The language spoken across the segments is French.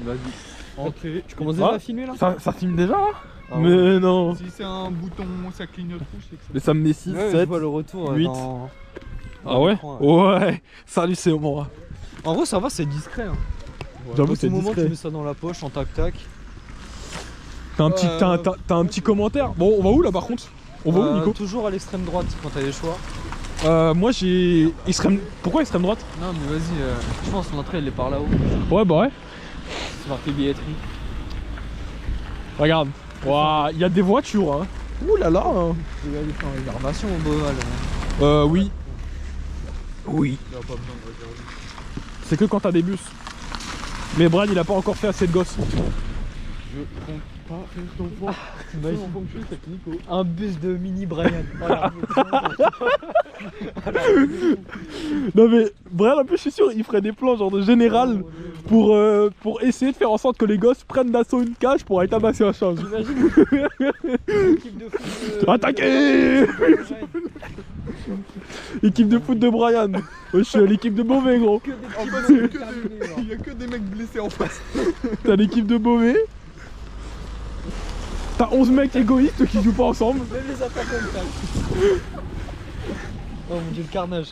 Vas-y. Entrée. Tu commences déjà Ah, à filmer là? Ça filme déjà là? Ah Mais ouais. non. Si c'est un bouton, ça clignote rouge, c'est que ça. Mais ça me met 6, Ouais, 7. je vois le retour 8. dans Ah ouais? l'écran, Ouais. Salut, c'est moi. En gros, ça va, c'est discret. Hein. J'avoue, Au c'est moment, tu discret. mets ça dans la poche en tac-tac. T'as un petit commentaire? Bon, on va où là par contre? On va où, Nico? Toujours à l'extrême droite quand t'as les choix. Moi j'ai. Extrême. Pourquoi extrême droite? Non, mais vas-y, je pense que l'entrée elle est par là-haut. Ouais, bah ouais. C'est marqué billetterie. Regarde. Waouh, il y a des voitures, hein. Ouh là là. Tu vas aller faire une réservation au Beauval. Oui. Oui. Il n'y a pas besoin de réserver. C'est que quand t'as des bus. Mais Brad, il a pas encore fait assez de gosses. Je compte pas faire ton fond. T'imagines Ton fond, c'est Nico. un bus de mini Brian. Voilà. Non mais Brad, en plus, je suis sûr, il ferait des plans genre de général pour essayer de faire en sorte que les gosses prennent d'assaut une cage pour aller tabasser un chat. J'imagine l'équipe de foot de... Attaquez! Équipe de foot de Brian. Je suis à l'équipe de Beauvais, gros. Que des En petits fait, bonhommes il y a terminés, genre. il y a que des mecs blessés en face. T'as l'équipe de Beauvais. T'as 11 mecs égoïstes qui jouent pas ensemble. Même les attaquants le tac. Oh mon dieu, le carnage.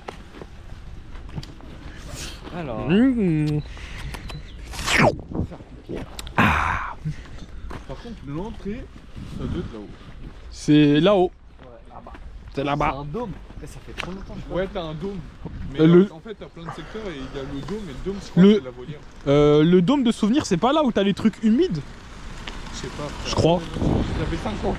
Alors... Mmh. Par contre, l'entrée, ça doit être là-haut. C'est là-haut. Ouais, là-bas. C'est C'est là-bas. un dôme. Mais ça fait trop longtemps que je vois. Ouais, t'as un dôme. Mais en fait, t'as plein de secteurs et il y a le dôme. Et le dôme, je crois que c'est la volière. Le dôme de souvenirs, c'est pas là où t'as les trucs humides? Je sais pas. Je crois. J'avais 5 ans.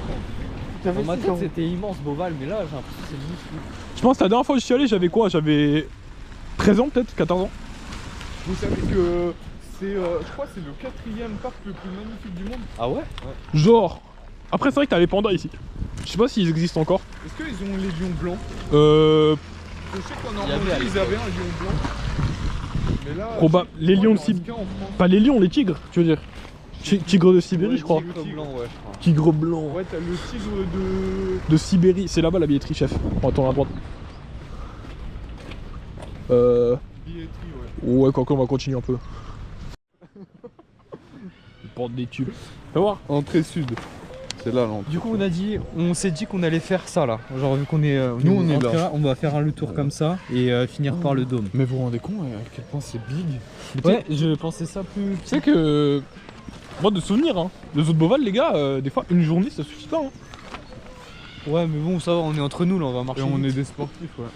Dans ma tête c'était immense Beauval, mais là j'ai l'impression que c'est minuscule. Je pense que la dernière fois où je suis allé, j'avais quoi? J'avais 13 ans peut-être? 14 ans? Vous savez que c'est, je crois que c'est le 4e parc le plus magnifique du monde. Ah ouais? Genre. Après, c'est vrai que t'as les pandas ici. Je sais pas s'ils existent encore. Est-ce qu'ils ont les lions blancs? Je sais qu'en Il y avait Normandie, à ils avaient un lion blanc. Mais là, Les lions de Sibérie. Pas les lions, les tigres, tu veux dire? Tigre de Sibérie, je crois. Tigre blanc, ouais, je crois. Tigre blanc. Ouais, t'as le tigre de. De Sibérie. C'est là-bas la billetterie, chef. On va tourner à droite. Billetterie, ouais. Ouais, quoi qu'on va continuer un peu. Porte des tubes. Fais voir. Entrée sud. C'est là l'entrée. Du coup on s'est dit qu'on allait faire ça là. Genre vu qu'on est... Nous, on est rentré là. On va faire le tour comme ça et finir par le dôme. Mais vous vous rendez compte à quel point c'est big? Ouais, je pensais ça plus... Tu sais que. Moi, de souvenirs, hein. Les autres Beauval, les gars, des fois, une journée, ça suffit pas. Hein. Ouais mais bon ça va, on est entre nous là, on va marcher Et on vite. est des sportifs, ouais.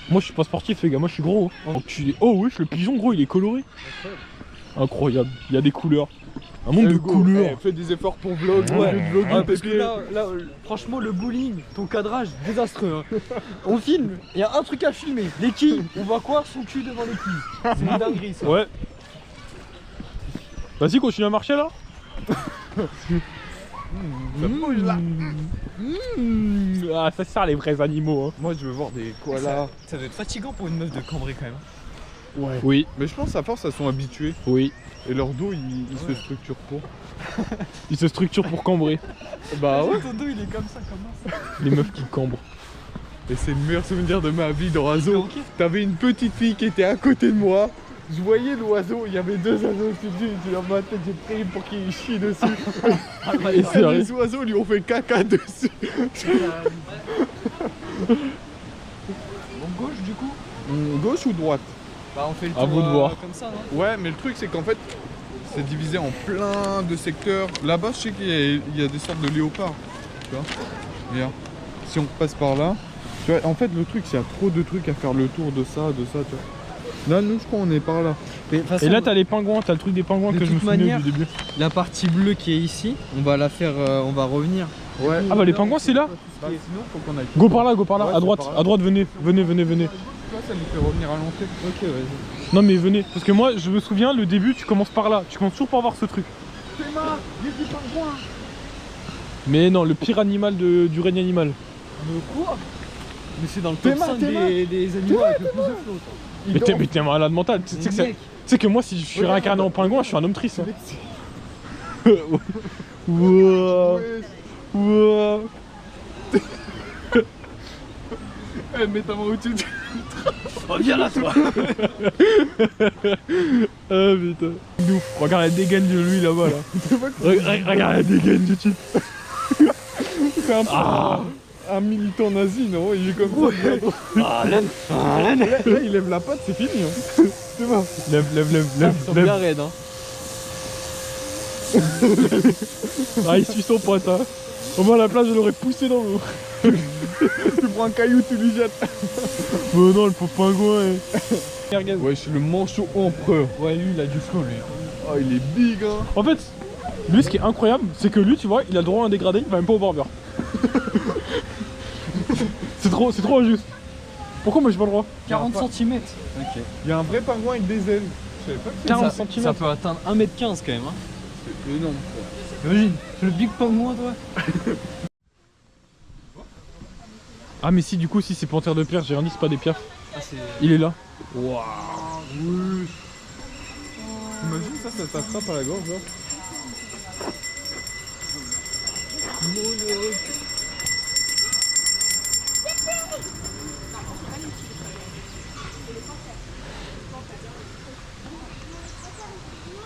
Moi, je suis pas sportif, les gars. Moi, je suis gros. Hein. Enculé. Oh, oui, le pigeon, gros, il est coloré. Incroyable. Il y a des couleurs. Un monde de Hugo, couleurs. fais des efforts pour vlog. Ouais. Au lieu de vlogger, Ouais, parce que t'es- là, franchement, le bowling, ton cadrage, désastreux. Hein. On filme, il y a un truc à filmer. Les quilles, on voit quoi? Son cul devant les quilles. C'est une dinguerie ça. Ouais. Vas-y, continue à marcher là. Ça bouge là. Ah, ça sert les vrais animaux. Hein. Moi, je veux voir des koalas. Ça doit être fatigant pour une meuf de Cambrai quand même. Ouais. Oui, Mais je pense à force, elles sont habituées. oui. Et leur dos, il se structure pour. Ils se structurent pour cambrer. Bah ouais. Ton dos il est comme ça, comment ça? Les meufs qui cambrent. Et c'est le meilleur souvenir de ma vie dans Oiseau. T'avais une petite fille qui était à côté de moi. Je voyais l'oiseau, il y avait 2 oiseaux au-dessus. Dans ma tête, j'ai pris pour qu'il chie dessus. Et Et sérieux. les oiseaux lui ont fait caca dessus. Bon, gauche du coup? Gauche ou droite? Bah on fait le À tour vous de voir. comme ça, non? Ouais, mais le truc c'est qu'en fait, c'est divisé en plein de secteurs. Là-bas, je sais qu'il y a des sortes de léopards. Tu vois? Regarde. Si on passe par là, tu vois, en fait, le truc, c'est qu'il y a trop de trucs à faire le tour de ça, tu vois. Là, nous, je crois, on est par là. Mais, de toute façon, Et là, t'as les pingouins, t'as le truc des pingouins De que je me toute souvenais manière- du début. la partie bleue qui est ici, on va la faire, on va revenir. Ouais. Ah bah les pingouins, c'est là. Bah, sinon, faut qu'on aille. Go par là, Ouais, à c'est droite, par là. à droite, venez, venez, venez, venez. Tu vois, ça nous fait revenir à l'entrée. Ok, vas-y. Non mais venez, parce que moi, je me souviens, le début, tu commences par là. Tu commences toujours par voir ce truc. Théma, il y a des pingouins. Mais non, le pire animal du règne animal. Mais quoi? Mais c'est dans le top Théma, 5 Théma. des animaux avec le plus de flotte. Mais t'es un malade mental. Tu sais que, tu sais que moi, si je suis réincarné en pingouin, je suis un homme triste. Hein. Ouah. Ouah. Eh, mets ta main au-dessus. Reviens là, toi. Ah putain. De ouf. Regarde la dégaine de lui là-bas là. Regarde la dégaine du type. C'est un militant nazi, non? Il est comme ça. Ah, laine. Là, il lève la patte, c'est fini. Hein. C'est bon. Lève. Ils sont bien raides, hein. Ah, il suit son pote, hein. Au moins, à la place, je l'aurais poussé dans l'eau. Tu prends un caillou, tu lui jettes. Mais non, le pauvre pingouin. Ouais, je suis le manchot empereur. Ouais, lui, il a du flow, lui. Oh, il est big, hein. En fait, lui, ce qui est incroyable, c'est que lui, tu vois, il a le droit à un dégradé, il va même pas au border. c'est trop injuste. Pourquoi moi j'ai pas le droit? 40 cm. Ok. Il y a un vrai pingouin avec des ailes. Je savais pas que c'était 40 ça. cm. Ça peut atteindre 1m15 quand même, hein. C'est énorme. Imagine, c'est le big pingouin, toi. Ah, mais si, du coup, si c'est panthère de pierre, j'ai rien dit, c'est pas des pierres. Ah, c'est. Il est là. Waouh. Oui. Imagine ça t'attrape à la gorge, genre.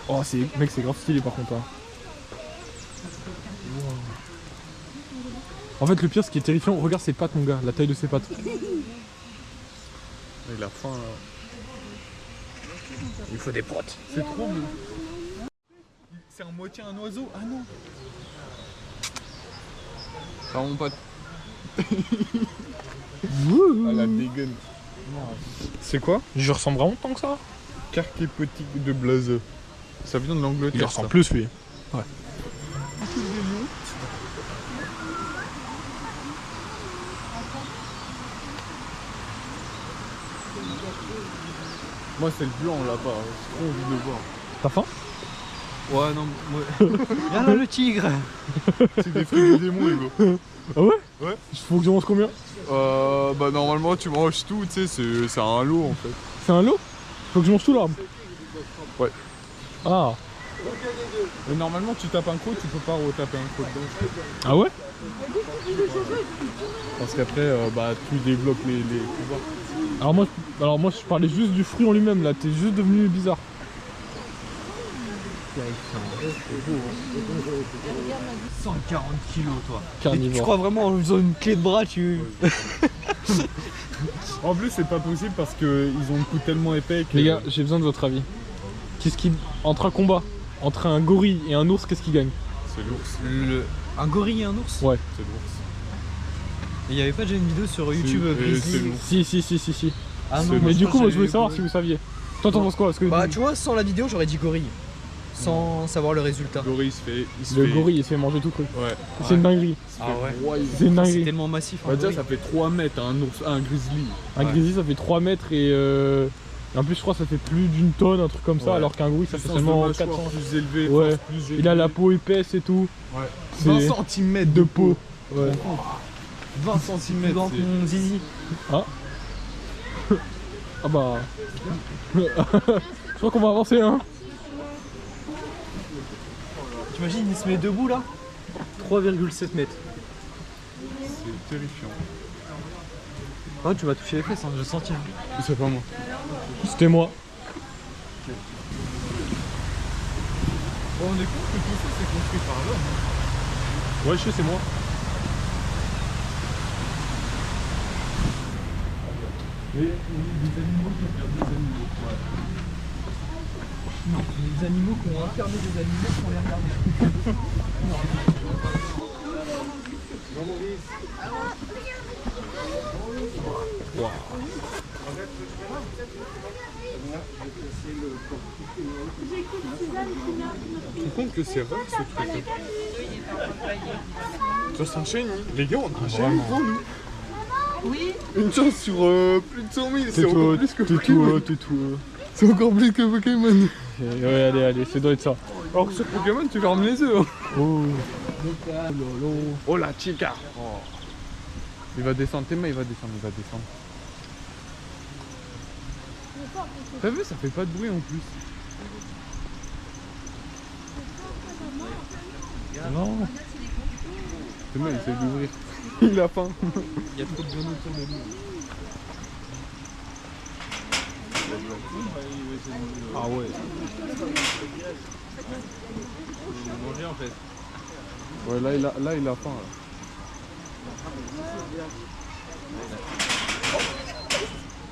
Oh, mec, c'est grave stylé par contre. Hein. En fait, le pire, ce qui est terrifiant, regarde ses pattes, mon gars, la taille de ses pattes. Il a faim là. Il faut des protes. C'est trop beau. C'est en moitié un oiseau. Ah non. Ça mon pote. Ah la dégaine. C'est quoi? Je ressemble vraiment tant que ça. Carquépotique de Blaze. Ça vient de l'Angleterre. Il ressemble plus, lui. Ouais. Moi c'est le blanc là-bas, j'ai trop envie de le voir. T'as faim? Ouais, non, moi. Viens là, le tigre. C'est des fruits du démon, Hugo. Ah ouais? Ouais. Faut que je mange combien? Bah normalement tu manges tout, tu sais, c'est un lot en fait. C'est un lot? Faut que je mange tout l'arbre? Ouais. Ah. Mais normalement tu tapes un croc, tu peux pas retaper un croc dedans. Ah ouais? Parce qu'après, bah tu débloques les pouvoirs. Alors moi je parlais juste du fruit en lui-même là, t'es juste devenu bizarre. 140 kilos, toi. Carnivore. Tu crois vraiment en faisant une clé de bras, tu. En plus c'est pas possible parce qu'ils ont le cou tellement épais que... Les gars, j'ai besoin de votre avis. Entre un combat, entre un gorille et un ours, qu'est-ce qui gagne? C'est l'ours. Un gorille et un ours? Ouais. C'est l'ours. Et il y avait pas déjà une vidéo sur YouTube c'est Grizzly? l'ours. Si. Ah C'est- non, Mais je du pense coup, que moi je voulais j'avais savoir vu si vous saviez. Toi t'en penses quoi? Parce que Bah, tu vois, sans la vidéo, j'aurais dit gorille. Sans savoir le résultat. Le gorille il se le fait... gorille il se fait manger tout cru. Ouais. C'est une dinguerie. Ah ouais. C'est une C'est dinguerie. tellement massif. Bah un déjà gorille. ça fait 3 mètres un ours, un grizzly. Un grizzly ça fait 3 mètres et en plus je crois que ça fait plus d'une tonne, un truc comme ça, Ouais. alors qu'un gorille ça fait Puissance de seulement mâchoire 400. plus élevé, Ouais. force plus élevée. Il a la peau épaisse et tout. Ouais. C'est 20 cm de peau. Ouais. 20 cm. Dans ton zizi. Ah bah. Je crois qu'on va avancer hein. T'imagines, il se met debout là? 3,7 mètres. C'est terrifiant. Oh, tu vas toucher les fesses, hein, je sentis. C'est pas moi. C'était moi. Bon, on est compte que tout ça c'est construit par l'homme. Ouais je sais c'est moi. Et des animaux qui regardent des animaux. Ouais. Non, les animaux qui ont enfermé des animaux pour les regarder. Tu te rends compte que c'est rare ce truc? Ça s'enchaîne, les gars, on enchaîne pour nous. Oui. Une chance sur plus de 100 000, c'est encore plus que Pokémon. C'est encore plus que Pokémon. Ouais allez, ça doit être ça. Alors que sur Pokémon, tu fermes les yeux. Hein. Oh. Oh la chica. Oh. Il va descendre, tes mains, il va descendre. T'as vu, ça fait pas de bruit en plus. Non. Tes mains, il essaie d'ouvrir. Il a faim. Il y a trop de bonhommes autour de nous. Ah ouais. Manger en fait. Ouais, là il a faim. Là.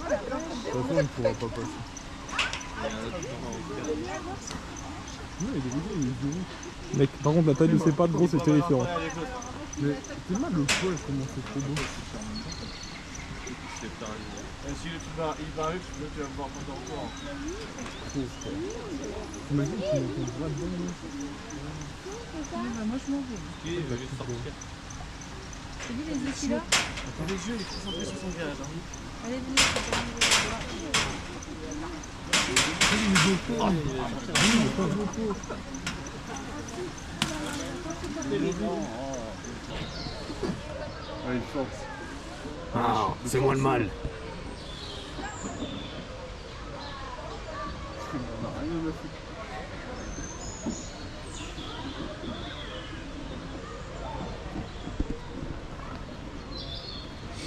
De toute façon, il pourra pas passer. Non, il est rigolo, il est dur. Mec, par contre, la taille de ses pattes, gros, c'est terrifiant. Mais c'est mal le poil, comment c'est trop beau. Si il va arriver, tu vas voir pendant encore. T'imagines qu'il me tombe là-dedans. Moi je m'en vais. Il va juste sortir. C'est lui les outils là. Les yeux, il est concentré sur son virage. Allez, venez, c'est pas Ouais, il force. Ah, c'est moi le mal. On a rien à foutre.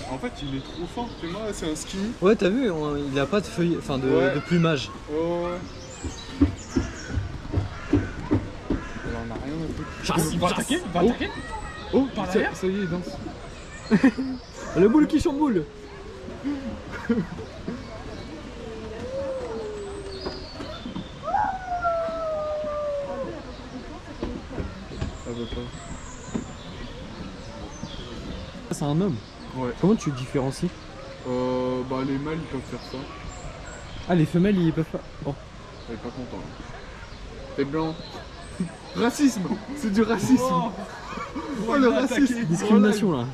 En fait, il est trop fin. C'est moi, c'est un skinny. Ouais, t'as vu, il a pas de feuilles, enfin de, Ouais. de plumage. Oh ouais. Alors, on a rien à foutre. Il va attaquer. Il va attaquer. Oh, Par ça, derrière. ça y est, il danse. Le boule qui chamboule. Ça veut pas. C'est un homme. Ouais. Comment tu le différencies? Bah les mâles ils peuvent faire ça. Ah, les femelles ils peuvent pas. Oh. Elle est pas content. T'es blanc. Racisme. C'est du racisme. Oh, le racisme. Discrimination là.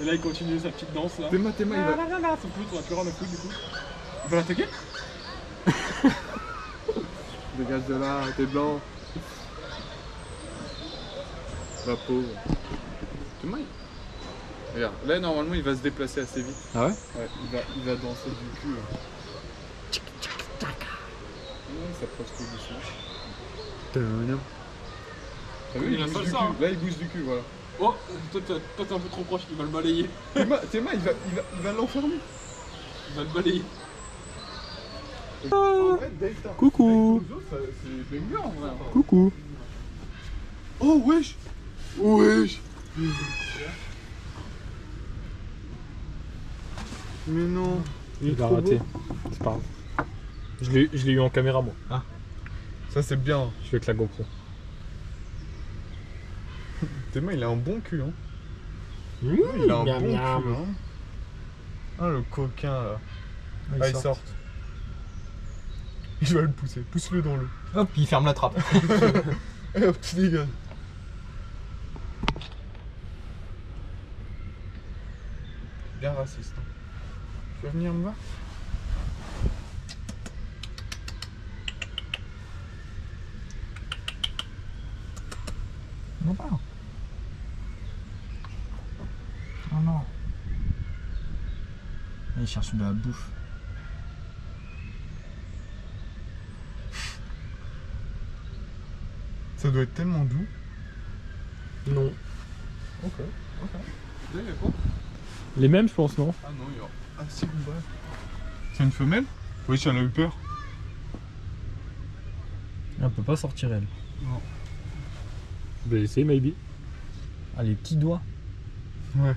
Et là, il continue sa petite danse là. Théma, il va. Là, son foot, on a plus rien à foutre du coup. Il va l'attaquer. Dégage de là, t'es blanc. La pauvre. Théma, regarde, là normalement il va se déplacer assez vite. Ah ouais? Ouais, il va danser du cul. Là. Ouais, il s'approche tout doucement. T'as vu, Il il a bouge fait du ça, cul. hein. Là il bouge du cul, voilà. Oh, toi t'es un peu trop proche, il va le balayer. Théma, il va l'enfermer. Il va le balayer. En fait, Dave, t'as- Coucou. Dave Gozo, c'est banger en vrai. Coucou. Oh wesh. Wesh. Mais non. Il est a trop raté. beau. C'est pas grave. Je l'ai eu en caméra moi. Ça c'est bien. Je suis avec la GoPro. Théma, il a un bon cul, hein. Mmh, Il a un miam, bon miam. cul, hein. Ah, le coquin, là. Ah, Il sort. Je vais le pousser. Pousse-le dans l'eau. Hop, il ferme la trappe. Et hop, tu dégages. Bien raciste. Hein. Tu vas venir me voir? Non, pas. Oh non. Il cherche de la bouffe. Ça doit être tellement doux. Non. Ok. Là, il y a quoi? Les mêmes, je pense, non? Ah non, il y a. Ah si, bref. C'est une femelle? Oui, j'en ai eu peur. Elle peut pas sortir elle. Non. Je vais essayer, maybe. Ah, les petits doigts. Ouais.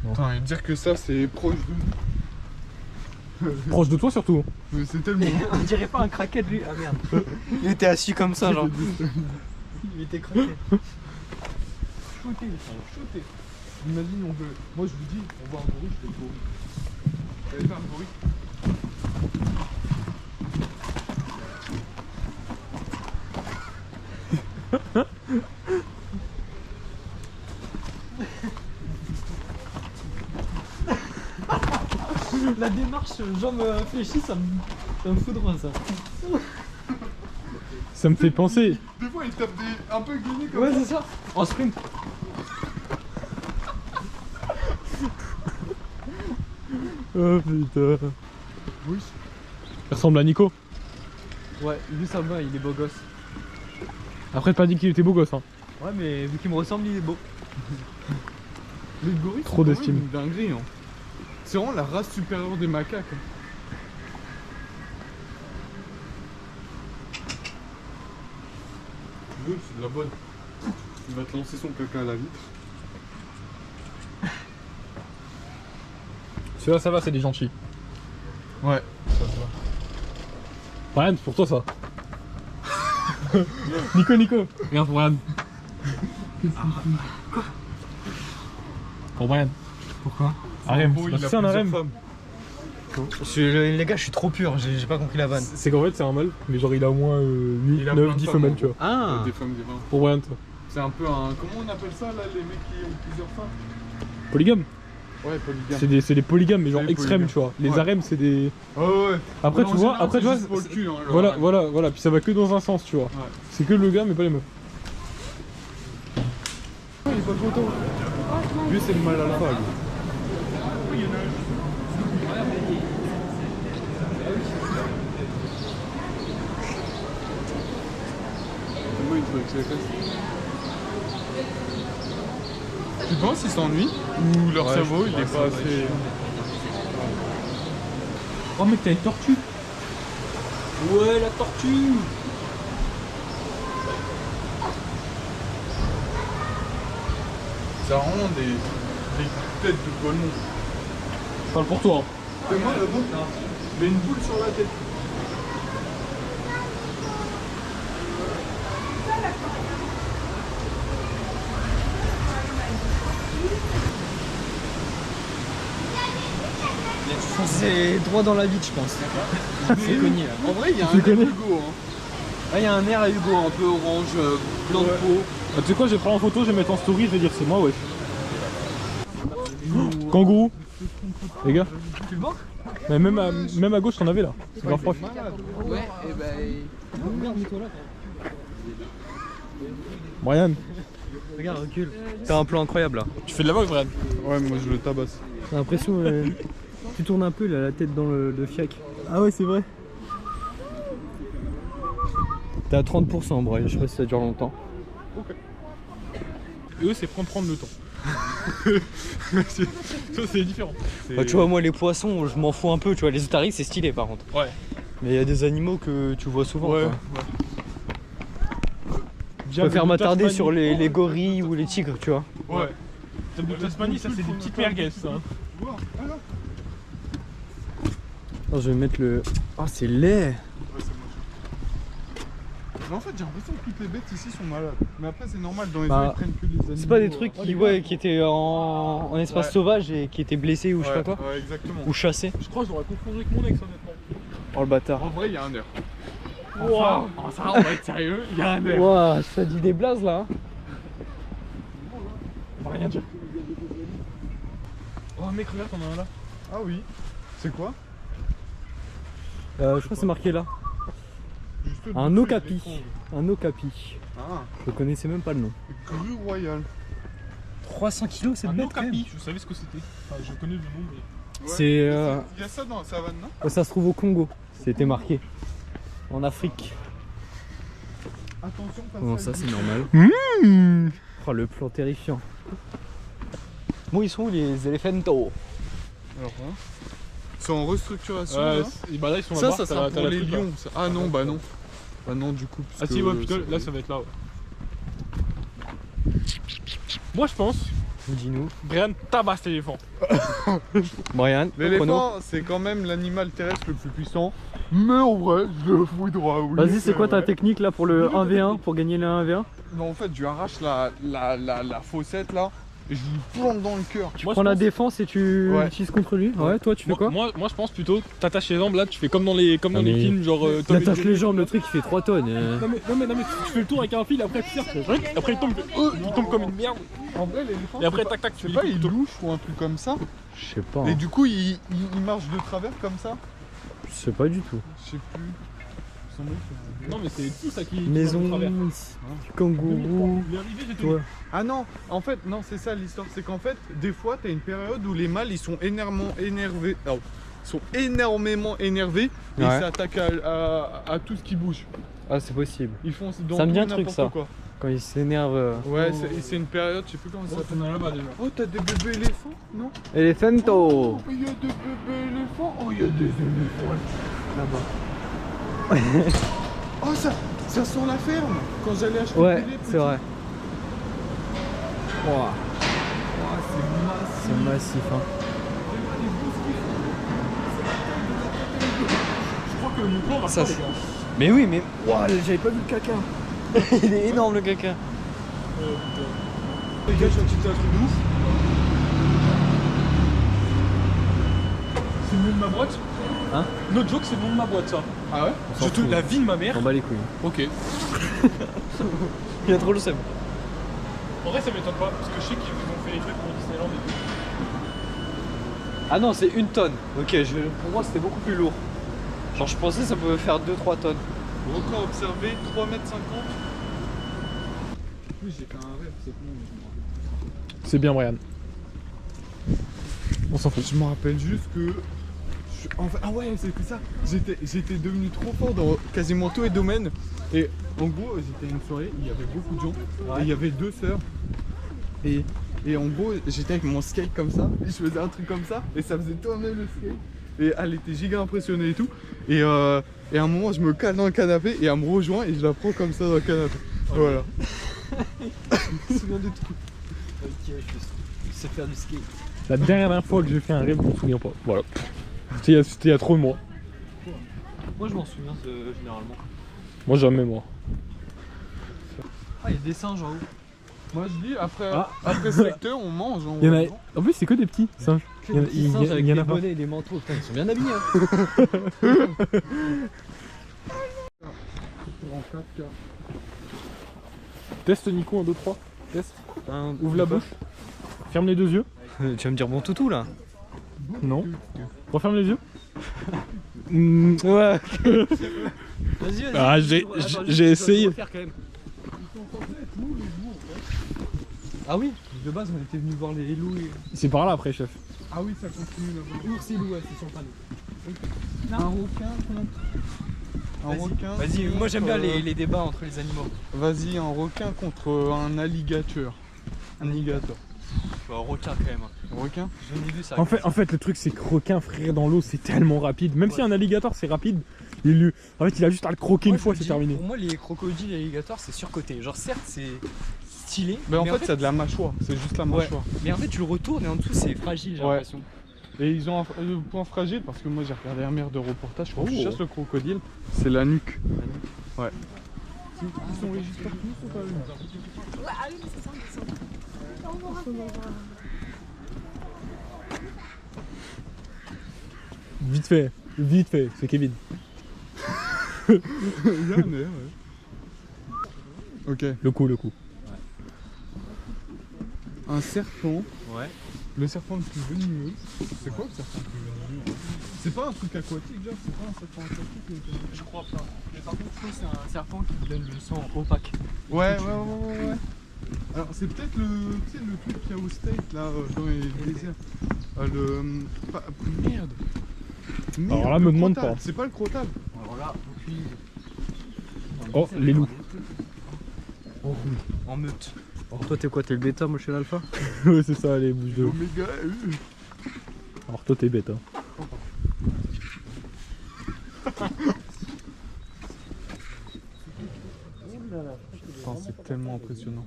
Bon. Attends, et dire que ça, c'est proche de nous. Proche de toi surtout. Mais c'est tellement. On dirait pas un craquet de lui. Ah merde. Il était assis comme ça, genre. Il était craqué. Shooté, shooté. Imagine, on veut. Moi, je vous dis, on voit un gorille, je fais le gorille. Vous allez faire un gorille? La démarche jambes fléchies, ça me foudre ça. Ça me fait penser. Des fois, il tape des. Un peu gainé comme Ouais, ça. c'est ça. En sprint. Oh putain. Oui. Il ressemble à Nico. Ouais, lui ça va, il est beau gosse. Après, pas dit qu'il était beau gosse. Hein. Ouais, mais vu qu'il me ressemble, il est beau. Les gorilles, Trop c'est d'estime. quand même une dinguerie, hein. C'est vraiment la race supérieure des macaques. Hein. bleue, c'est de la bonne. Il va te lancer son caca à la vitre. Celui-là, ça va, c'est des gentils. Ouais, ça va. Brian, c'est pour toi ça. Nico, regarde pour Brian. Pour Brian. Pourquoi? Harem, Bon, il a c'est un plusieurs harem. femmes. Les gars, je suis trop pur, j'ai pas compris la vanne. C'est qu'en fait, c'est un mâle, mais genre il a au moins 8, Il a 9, plein de 10 femmes, femelles, en tu vois. Ah, Des femmes, des femmes. Pour Brian, toi. C'est un peu un. Comment on appelle ça là, les mecs qui ont plusieurs femmes? Polygame. Ouais, polygame. C'est des polygames, mais genre C'est des extrêmes, polygames. tu vois. Les Ouais. harems, c'est des. Oh ouais. Après, Mais tu en vois, général, après, c'est tu vois. juste pour le cul, hein, le harem. Voilà, puis ça va que dans un sens, tu vois. Ouais. C'est que le gars, mais pas les meufs. Il est pas content. Lui, c'est le mal alpha, lui. Comment il trouve avec ses fesses? Tu penses qu'ils s'ennuient? Ou leur cerveau, il est pas assez... Oh mec, t'as une tortue. Ouais, la tortue. Ça rend des têtes de golemons. Je parle pour toi. Hein. Fais-moi le bon. Mets une boule sur la tête. c'est droit dans la vie, je pense. C'est cogné là. En vrai, il y a un Tu air connais Hugo. Hein. Ah, il y a un air à Hugo, un peu orange, blanc de peau. Ah, tu sais quoi, je vais prendre en photo, je vais mettre en story, je vais dire c'est moi, wesh. Kangourou. Les gars. Tu le vois? Mais même à gauche, t'en avais là. C'est grave proche. Ouais, et ben. Brian, Regarde, recule. T'as un plan incroyable là. tu fais de la vogue, Brian. Ouais, moi je le tabasse. J'ai l'impression. Tu tournes un peu là, la tête dans le fiac. Ah ouais, c'est vrai. T'es à 30%, Brian, je sais pas si ça dure longtemps. Et eux, c'est prendre le temps. Ça, c'est différent. Bah, tu vois, moi les poissons, je m'en fous un peu, tu vois. Les otaries, c'est stylé par contre. Ouais. Mais il y a des animaux que tu vois souvent. Ouais, Quoi. Je préfère m'attarder sur les gorilles ou les tigres, tu vois. ouais. Celle de Tasmanie, ça, c'est des petites merguez, ça. Attends, je vais mettre le. Oh, c'est laid. Mais en fait, j'ai l'impression que toutes les bêtes ici sont malades. Mais après, c'est normal, dans les Bah, eaux, ils prennent que les animaux. C'est pas des trucs qui étaient en espace Ouais. sauvage et qui étaient blessés ou je sais pas quoi. Ouais, exactement. Ou chassés. Je crois que je l'aurais confondu avec mon ex, honnêtement. Oh le bâtard. En vrai, il y a un air. Waouh. Ça, on va être sérieux, il y a un air. Ouah, ça dit des blazes là. On va rien dire. Oh mec, regarde, t'en as un là. Ah oui. C'est quoi? Je crois que c'est marqué là. Juste Un au-dessus, okapi. l'écran. Un okapi. Ah, Je connaissais même pas le nom. grue royale. 300 kilos, c'est Un bête quand même. okapi, je savais ce que c'était. Enfin, je connais le nom, mais. Ouais. C'est, Il y a ça dans la savane, non? Ça se trouve au Congo. C'était marqué. En Afrique. Attention, pas Bon, ça c'est normal. Oh, le plan terrifiant. Bon, ils sont où les éléphantos? Alors, hein. Ils sont en restructuration. Ouais, là. bah là, ils sont Ça, là-bas, ça t'as sera la- t'as pour la les truc, là. lions. ça. Ah non, bah non. Bah non, du coup. Ah parce si, que ouais, putain, là, ça va être là, ouais. Moi, je pense, Dis-nous. Brian tabasse l'éléphant. Brian, chrono. L'éléphant, c'est quand même l'animal terrestre le plus puissant. Mais en vrai, je le fous droit, oui. Vas-y, c'est quoi ta vrai. technique là pour le 1v1, pour gagner le 1v1? Non, en fait, je lui arrache la faussette là et je lui plante dans le cœur. Moi, Prends je la pense- défense et tu Ouais. utilises contre lui. Ouais, toi tu fais quoi? moi, je pense plutôt, t'attaches les jambes là, tu fais comme dans les Ah, mais- films, genre Tom et T'attaches Jerry. les jambes, le truc il fait 3 tonnes. Non mais, tu fais le tour avec un fil, après tu tires, après il tombe comme une merde. En vrai, l'éléphant, Et après c'est tac tac, tu pas, fais c'est pas, des il coups de louche ou un truc comme ça. Je sais pas. Et du coup, il marche de travers comme ça. Je sais pas du tout. Je sais plus. Il semblait que- Non mais c'est tout ça qui Maison, qui va de travers. kangourou. Il est arrivé, j'ai Toi. Ah non, en fait, non, c'est ça l'histoire. C'est qu'en fait, des fois, t'as une période où les mâles ils sont énormément énervés. Oh, ils sont énormément énervés et Ouais. ils s'attaquent à tout ce qui bouge. Ah, c'est possible. Ils font dans Ça me tout dit et un truc, n'importe ça. quoi. Quand il s'énerve. Ouais, c'est une période, je sais plus comment ça Oh, s'appelle. t'en as là-bas déjà. Oh, t'as des bébés éléphants, non? Elephanto. Oh, il y a des bébés éléphants. Oh, il y a des éléphants là-bas. Oh, ça. Ça sent la ferme. Quand j'allais acheter Ouais, le poulet, c'est vrai. Ouah, c'est c'est massif, hein. Je crois que mon plan va Ça, pas, les c'est- gars. Mais oui, mais. Ouah, j'avais pas vu le caca. Il est énorme le caca. Les gars, je viens de tilter un truc de ouf. C'est le nom de ma boîte. Hein? No joke, c'est le nom de ma boîte, ça. Ah ouais? s'en Je te fout. la vie de ma mère. On bat les couilles. Ok. Il a trop le seum. En vrai, ça m'étonne pas, parce que je sais qu'ils ont fait les trucs pour Disneyland et tout. Ah non, c'est 1 tonne. Ok, pour moi c'était beaucoup plus lourd. Genre je pensais que ça pouvait faire 2-3 tonnes. Record observé, 3,50 m. Oui, j'ai fait un rêve, c'est bon, je me rappelle. C'est bien, Brian. On s'en fout. Je me rappelle juste que. Ah ouais, c'était ça. J'étais devenu trop fort dans quasiment tous les domaines. Et en gros, j'étais à une soirée, il y avait beaucoup de gens. Et il y avait 2 sœurs. Et en gros, j'étais avec mon skate comme ça. Et je faisais un truc comme ça. Et ça faisait tourner le skate. Et elle était giga impressionnée et tout. Et à un moment, je me cale dans le canapé. Et elle me rejoint. Et je la prends comme ça dans le canapé. Voilà. Je me souviens des trucs. Ok, je sais faire du skate. La dernière fois que j'ai fait un rêve, je m'en souviens pas. Voilà. C'était il y a trop de mois. Moi je m'en souviens généralement. Moi, jamais, moi. Ah, il y a des singes en haut. Moi je dis, après, Ah. après secteur, on mange. Il y en a... En plus, c'est que des petits singes. Il y a des petits singes avec y en des a pas. bonnets et des manteaux. Putain, ils sont bien habillés. Hein. En 4K. Teste Nico, 1, 2, 3. Test. Ouvre la bouche. Ferme les 2 yeux. Tu vas me dire bon toutou là. Non. Referme les yeux. Ouais. Vas-y, vas-y. Ah, j'ai essayé. Ah oui, de base on était venus voir les loups et... C'est par là après, chef. Ah oui, ça continue là-bas. Ours et loups, ouais, c'est sur le panneau. Un requin contre. Un requin. Vas-y, moi j'aime bien contre, les débats entre les animaux. Vas-y, un requin contre un alligator. Un alligator. Un requin quand même. Un requin. J'en ai vu ça. En fait, le truc, c'est que requin, frère, dans l'eau, c'est tellement rapide. Même si un alligator, c'est rapide, il a juste à le croquer une fois, c'est terminé. Pour moi, les crocodiles et les alligators, c'est surcoté. Genre, certes, c'est stylé. Mais en fait, c'est de la mâchoire. C'est juste la Ouais. mâchoire. Mais en fait, tu le retournes et en dessous, c'est fragile, j'ai Ouais. l'impression. Et ils ont un point fragile parce que moi j'ai regardé un mer de reportage quand je Oh. chasse le crocodile, c'est la nuque. Ouais. Ils sont juste partout, ils sont pas venus. Ah oui, mais c'est ça, c'est ça. Vite fait, c'est Kevin. Il y a un air, ouais. Ok. Le coup. Un serpent. Ouais. Le serpent le plus venimeux. C'est quoi le serpent le plus venimeux? C'est pas un truc aquatique, genre? C'est pas un serpent aquatique? Je crois pas. Mais par contre, je trouve que c'est un serpent qui donne le sang opaque. Ouais. Alors c'est peut-être le truc qu'il y a au States là dans les déserts. Merde. Alors là, le me demande crotal. pas. C'est pas le crotal. Alors là, aucune idée. Oh, les loups. En meute. Toi, t'es quoi? T'es le bêta, moi je suis l'alpha? Ouais, c'est ça, les bouches de loup. Oméga. Alors toi, t'es bête, hein. Putain, c'est tellement impressionnant.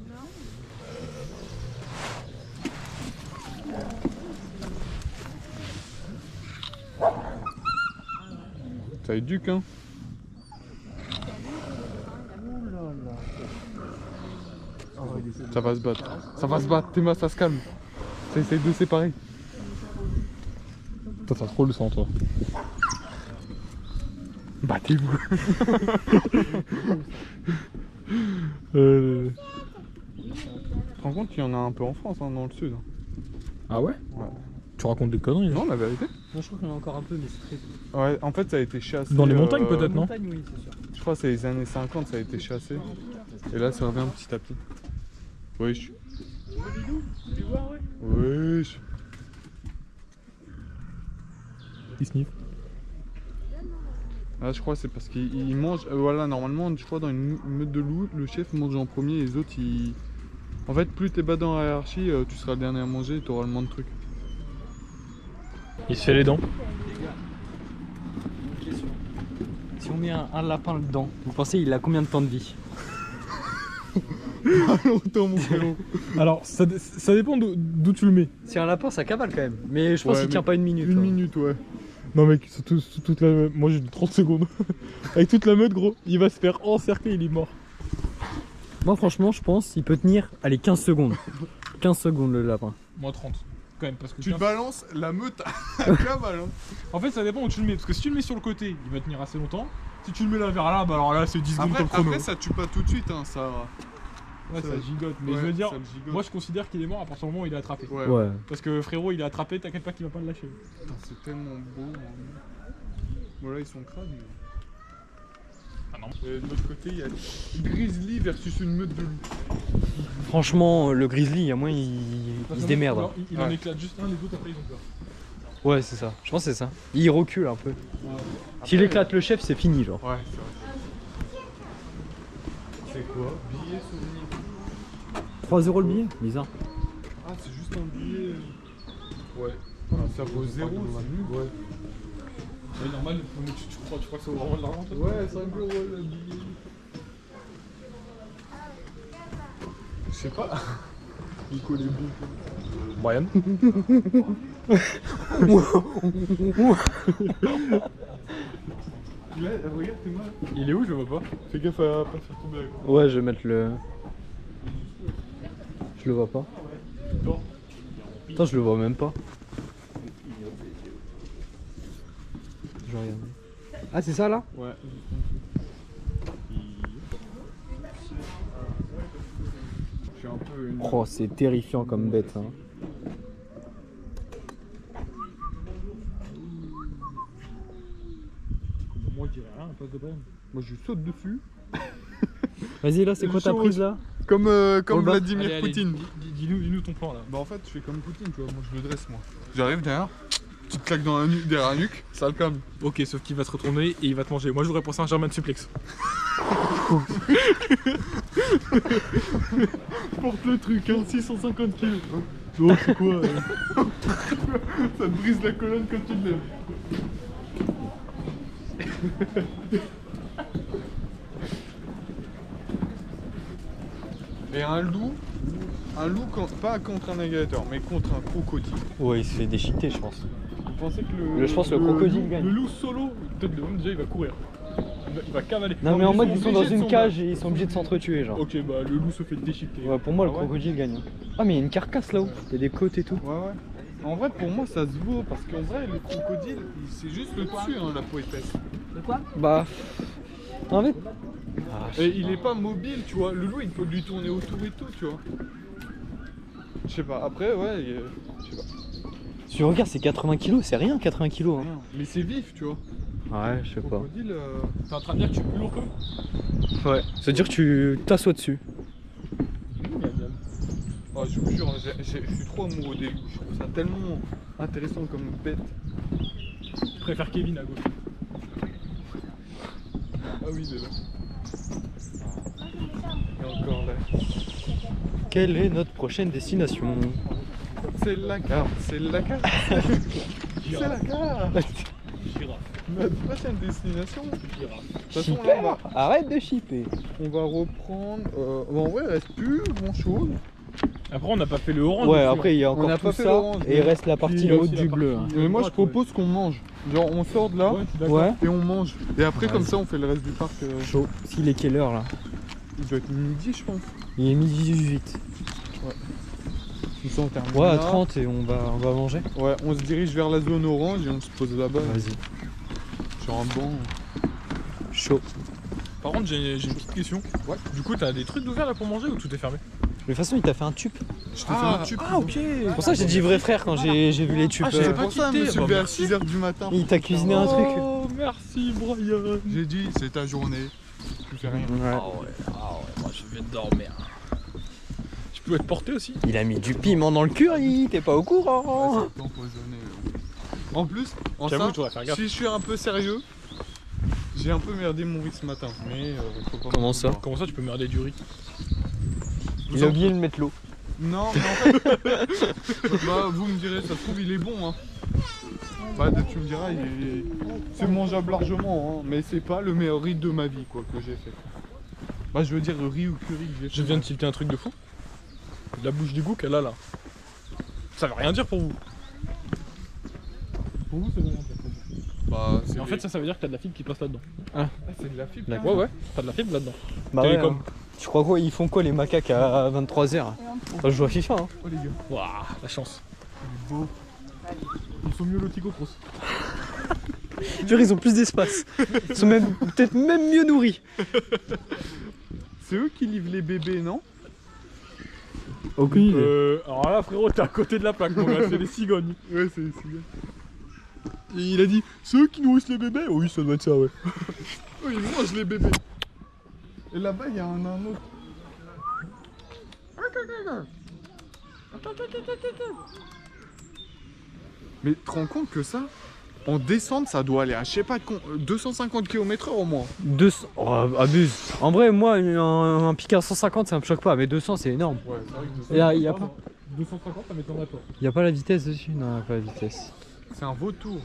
Ça éduque, hein. Ça va se battre. Ça va se battre. Théma, ça se calme. Ça essaye de séparer. Toi, t'as trop le sang, toi. Battez-vous. Tu te rends compte qu'il y en a un peu en France, hein, dans le sud. Ah ouais? Ouais. Tu racontes des conneries, là. Non, la vérité. Moi je trouve qu'il y en a encore un peu, mais c'est très. Ouais, en fait, ça a été chassé. Dans les montagnes, peut-être, non? Montagne, oui, c'est sûr. Je crois que c'est les années 50, ça a été chassé. Et là, ça revient petit à petit. Wesh. Wesh. Ils sniffent. Là, je crois que c'est parce qu'ils mangent. Voilà, normalement, je crois dans une meute de loups, le chef mange en premier et les autres, ils. En fait, plus t'es bas dans la hiérarchie, tu seras le dernier à manger et t'auras le moins de trucs. Il se fait les dents. Les gars, une question. Si on met un lapin dedans, vous pensez il a combien de temps de vie? Longtemps, mon frérot. Alors, ça dépend d'où tu le mets. Si un lapin ça cavale quand même, mais je pense Ouais, qu'il tient pas une minute. Une quoi. minute, ouais. Non, mec, c'est toute la meute. Moi, j'ai 30 secondes. Avec toute la meute, gros, il va se faire encercler, il est mort. Moi franchement je pense qu'il peut tenir, allez 15 secondes. 15 secondes le lapin. Moi, 30. Quand même, parce que Tu te balances la meute à cavale. Hein. En fait, ça dépend où tu le mets. Parce que si tu le mets sur le côté, il va tenir assez longtemps. Si tu le mets là vers là, bah alors là, c'est 10 secondes Après, comme chrono. après, ça tue pas tout de suite, hein, ça. Ouais, ça gigote. Mais Ouais, je veux dire, ça me gigote. moi, je considère qu'il est mort à partir du moment où il est attrapé. Ouais. Ouais. Parce que frérot, il est attrapé, t'inquiète pas qu'il va pas le lâcher. Putain, c'est tellement beau. Voilà, ils sont crades. Mais... Ah non. Et de l'autre côté, il y a Grizzly versus une meute de loups. Franchement le grizzly à moi il se démerde. Alors, il en Ouais. éclate juste un, les autres après ils ont peur. Ouais c'est ça, je pense que c'est ça. Il recule un peu. S'il éclate le chef c'est fini genre. Ouais, c'est vrai. C'est quoi? Billet souvenir. 3 € le billet? Bizarre. Ah, c'est juste un billet. Ouais. Ah, ça vaut 0, c'est nul. Ouais. C'est normal, mais tu crois que ça vaut vraiment de l'argent toi? Ouais, 5 € le billet. Je sais pas. Nico les bons. Brian. Là, regarde, t'es mal. Il est où? Je le vois pas. Fais gaffe à pas faire tomber la corde. Ouais je vais mettre le... Je le vois pas. Attends je le vois même pas. Je vais regarder. Ah c'est ça là? Ouais. Je suis un peu une... Oh c'est terrifiant comme bête hein. Moi je dirais rien à place de Brian. Moi je saute dessus. Vas-y là c'est quoi ta Chaud. prise là? Comme, comme Roll back. Vladimir Allez, allez, Poutine. Dis-nous ton plan là. Bah en fait je fais comme Poutine, tu vois, moi je le dresse moi. J'arrive derrière, tu te claques dans la nuque, derrière la nuque, ça le calme. Ok, sauf qu'il va se retourner et il va te manger. Moi j'aurais pensé à un German suplex. Porte le truc, hein, 650 kilos. Oh c'est quoi ça te brise la colonne quand tu le lèves. Et un loup pas contre un alligator, mais contre un crocodile. Ouais il se fait déchiqueter je pense. Vous pensez que le... Je pense que le crocodile Le gagne. loup solo, peut-être le homme déjà il va courir. Il va cavaler. Non mais en mode sont ils sont dans obligés de une cage et ils sont obligés de s'entretuer genre. Ok, bah le loup se fait déchiqueter. Ouais pour moi le Ah ouais crocodile gagne. Ah mais il y a une carcasse là-haut, il y a des côtes et tout. Ouais ouais. En vrai pour moi ça se vaut parce qu'en vrai le crocodile c'est juste le dessus hein, la peau épaisse. Bah... En fait... Et il est pas mobile tu vois, le loup il peut lui tourner autour et tout tu vois. Je sais pas, après ouais, je sais pas. Si tu regardes c'est 80 kilos, c'est rien 80 kilos hein. Mais c'est vif tu vois. Ouais je sais Le pas. crocodile... T'es en train de dire que tu es plus lourd que? Ouais. C'est-à-dire que tu t'assois dessus. Oh, je vous jure, je suis trop amoureux des loups, je trouve ça tellement intéressant comme bête. Je préfère Kevin à gauche. Ah oui, il est là. Et encore là. Quelle est notre prochaine destination? C'est la carte, c'est la carte. C'est la carte. Girafe. Notre prochaine destination. De Girafe. toute façon, là, Arrête de shipper. on va reprendre. En vrai, il reste plus grand chose. Après on n'a pas fait le orange. Ouais non plus, après il y a On encore n'a tout pas fait ça l'orange, et il mais- reste la Puis partie il y a haute aussi la du bleu. partie- hein. Mais moi, je droite, ouais. propose qu'on mange. Genre, on sort de là Ouais, je suis d'accord. Ouais. et on mange. Et après, comme Vas-y. ça, on fait le reste du parc. Chaud. S'il est quelle heure là? Il doit être midi, je pense. Il est midi 18. Comme ça, on termine. Ouais à là. 30 et on va manger. Ouais, on se dirige vers la zone orange et on se pose là-bas. Vas-y. Sur un banc. Chaud. Par contre j'ai une petite question. Ouais. Du coup t'as des trucs d'ouvert là pour manger ou tout est fermé? De toute façon il t'a fait un tube. Je te fais un tube. ok. C'est pour ça que j'ai dit vrai frère quand j'ai vu les tubes. C'est j'ai pas pour ça, je me quitté, suis bah, levé à merci. 6h du matin. Il t'a cuisiné un truc. Oh merci Brian. J'ai dit, c'est ta journée. Tu fais rien. Ouais. Moi je vais dormir. Je peux être porté aussi? Il a mis du piment dans le curry, t'es pas au courant. C'est empoisonné. En plus, en J'avoue ça, je devrais faire gaffe. si je suis un peu sérieux, j'ai un peu merdé mon riz ce matin. Mais faut pas Comment m'en ça vouloir. Comment ça tu peux merder du riz? Il a oublié de mettre l'eau. Non, mais en fait, bah, vous me direz, ça se trouve, il est bon. Hein. Bah tu me diras, c'est mangeable largement, hein, mais c'est pas le meilleur riz de ma vie quoi que j'ai fait. Bah je veux dire riz ou curry que j'ai fait. Je viens de tilter un truc de fou. La bouche d'égout qu'elle a là. Ça veut rien dire pour vous. Pour vous, ça veut rien dire. Bah Et en fait, ça veut dire que t'as de la fibre qui passe là-dedans. Ah, c'est de la fibre. Ouais, ouais, t'as de la fibre là-dedans. Bah Télécom. ouais, hein. Tu crois quoi? Ils font quoi les macaques à 23h? Je joue à FIFA hein. Oh les gars, Waouh, la chance. il est beau. Ils sont mieux lotis qu'au cross. Genre ils ont plus d'espace. Ils sont même peut-être même mieux nourris. C'est eux qui livrent les bébés, non? Aucune idée. Alors là, frérot, t'es à côté de la plaque, mon gars, c'est les cigognes. Ouais, c'est les cigognes. Et il a dit, ceux qui nourrissent les bébés? Oui, ça doit être ça, ouais. Oh, ils mangent les bébés. Et là-bas, il y a un autre. Mais tu te rends compte que ça, en descente, ça doit aller à je sais pas 250 km/h au moins. 200. Oh, abuse. En vrai, moi, un Picard 150, ça me choque pas, mais 200, c'est énorme. Ouais, c'est vrai que Il y a pas. 250, ça m'étonnerait pas. Il y a pas la vitesse dessus? Non, il y a pas la vitesse. c'est un vautour.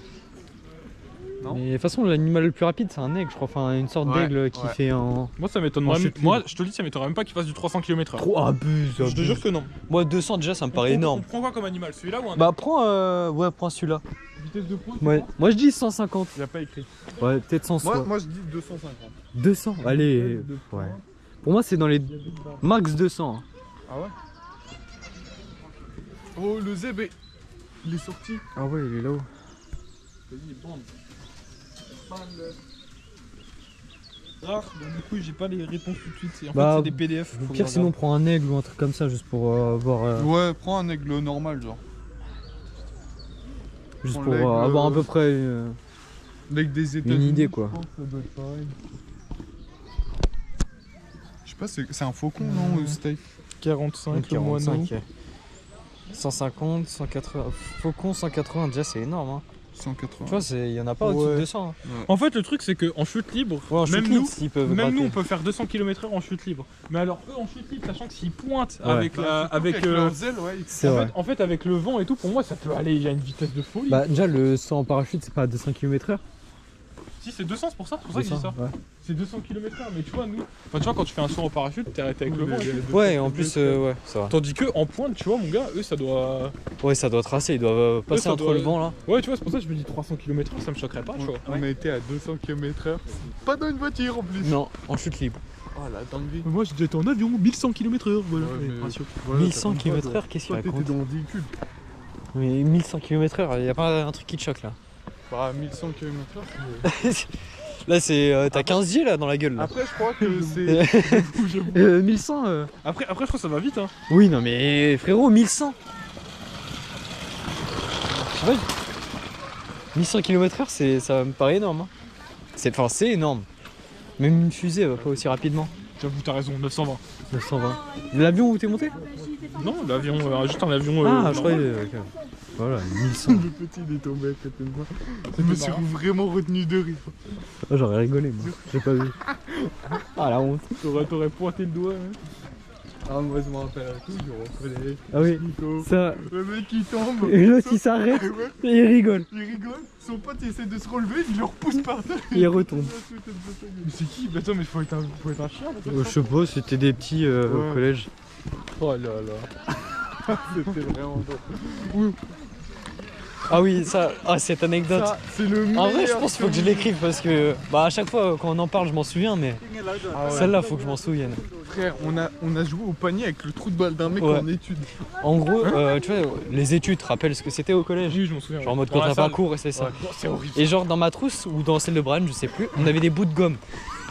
Non. Mais de toute façon, l'animal le plus rapide, c'est un aigle, je crois. Enfin, une sorte Ouais, d'aigle qui ouais. fait en. Moi, ça m'étonne. En Moi, chute moi, libre. je te le dis, ça m'étonnerait même pas qu'il fasse du 300 km/h. Trop abuse. Je te jure que non. Moi, 200 déjà, ça me paraît énorme. On prend quoi comme animal? Celui-là ou un Bah, prends celui-là. vitesse de pointe? Ouais. Moi, je dis 150. Il a pas écrit. Ouais, peut-être 160. Moi, je dis 250. 200. Allez. Ouais. Pour moi, c'est dans les max 200. Ah ouais? Oh, le zèbre, il est sorti. Ah ouais, il est là-haut. Rare, donc du coup, j'ai pas les réponses tout de suite. En Bah, fait, c'est des PDF. Au faut pire, que je sinon, regarde. prends un aigle ou un truc comme ça, juste pour voir. Ouais, prends un aigle normal, genre. Juste prends pour l'aigle, avoir à peu près. L'aigle des États-Unis. idée, quoi. je pense, ça doit être pareil. Je sais pas, c'est un faucon, non, Steve? 45, le moineau. 45, ouais. 150, 180. Faucon 180, déjà, c'est énorme. Hein. 180. Tu vois, il y en a pas au-dessus de 200. Hein. En fait, le truc, c'est qu'en chute libre, Ouais, en même chute nous, libre, s'ils peuvent même nous, on gratter. peut faire 200 km/h en chute libre. Mais alors, eux, en chute libre, sachant que s'ils pointent Ouais. avec Avec leurs ailes, ouais. C'est vrai. en fait, avec le vent et tout, pour moi, ça peut aller à une vitesse de folie. Bah, déjà, le saut en parachute, c'est pas à 200 km/h. Si, c'est 200, c'est pour ça que je dis ça. Ouais. C'est 200 km/h, mais tu vois, nous, enfin, tu vois, quand tu fais un saut en parachute, t'es arrêté avec le vent. et tout. Ouais, et en plus, ouais, ça va. Tandis que en pointe, tu vois, mon gars, eux, ça doit. Ouais, ça doit tracer, ils doivent passer ça entre doit- le vent là. Ouais, tu vois, c'est pour ça que je me dis 300 km/h, ça me choquerait pas, tu vois. On a été à 200 km/h. Pas dans une voiture en plus. Non, en chute libre. Oh la dinguerie. Moi, j'ai déjà été en avion, 1100 km/h, voilà. Ouais, mais- ratio. Voilà, 1100 t'as pas km/h, qu'est-ce qu'il Toi, t'étais raconte? dans le véhicule. Mais 1100 km/h, y a pas un truc qui te choque là. Bah, 1100 km/h. Là, c'est. T'as 15 G là dans la gueule là. Après, je crois que c'est. 1100 Après, je crois que ça va vite, hein. Oui, non, mais frérot, 1100 Je sais pas. 1100 km/h, ça me paraît énorme. Hein. C'est énorme. Même une fusée, elle va pas aussi rapidement. J'avoue, t'as raison, 920. 920. L'avion où t'es monté? Non, l'avion, juste un avion. Ah, je normal. croyais. Ok. Voilà, 1100. Le petit, il est tombé à côté de moi. Je me suis vraiment retenu de rire. Ah, j'aurais rigolé, moi. J'ai pas vu. Ah, la honte. T'aurais pointé le doigt. Hein. Ah, moi, je me rappelle à tout, je reconnais. Ah oui, Nico. ça. Le mec, il tombe. Et l'autre, il s'arrête Ouais, et il rigole. il rigole. Son pote, il essaie de se relever, il le repousse par terre. Et il retombe. Mais c'est qui? Mais attends, mais faut être un chien. pour faire Je sais pas, c'était des petits Ouais. au collège. ça. Oh là là. C'était vraiment drôle. Ah oui, ça, cette anecdote. Ça, c'est le meilleur. En vrai, je pense qu'il faut que je l'écrive parce que bah, à chaque fois quand on en parle, je m'en souviens, mais Ah ouais. celle-là, faut que je m'en souvienne. Frère, on a joué au panier avec le trou de balle d'un mec Ouais. en études. En gros, tu vois, les études, tu te rappelles ce que c'était au collège? Oui, je m'en souviens. Genre en mode Dans quand la t'as pas salle. cours et c'est ça. Ouais. Oh, c'est horrible. Et genre dans ma trousse ou dans celle de Brian, je sais plus, on avait des bouts de gomme.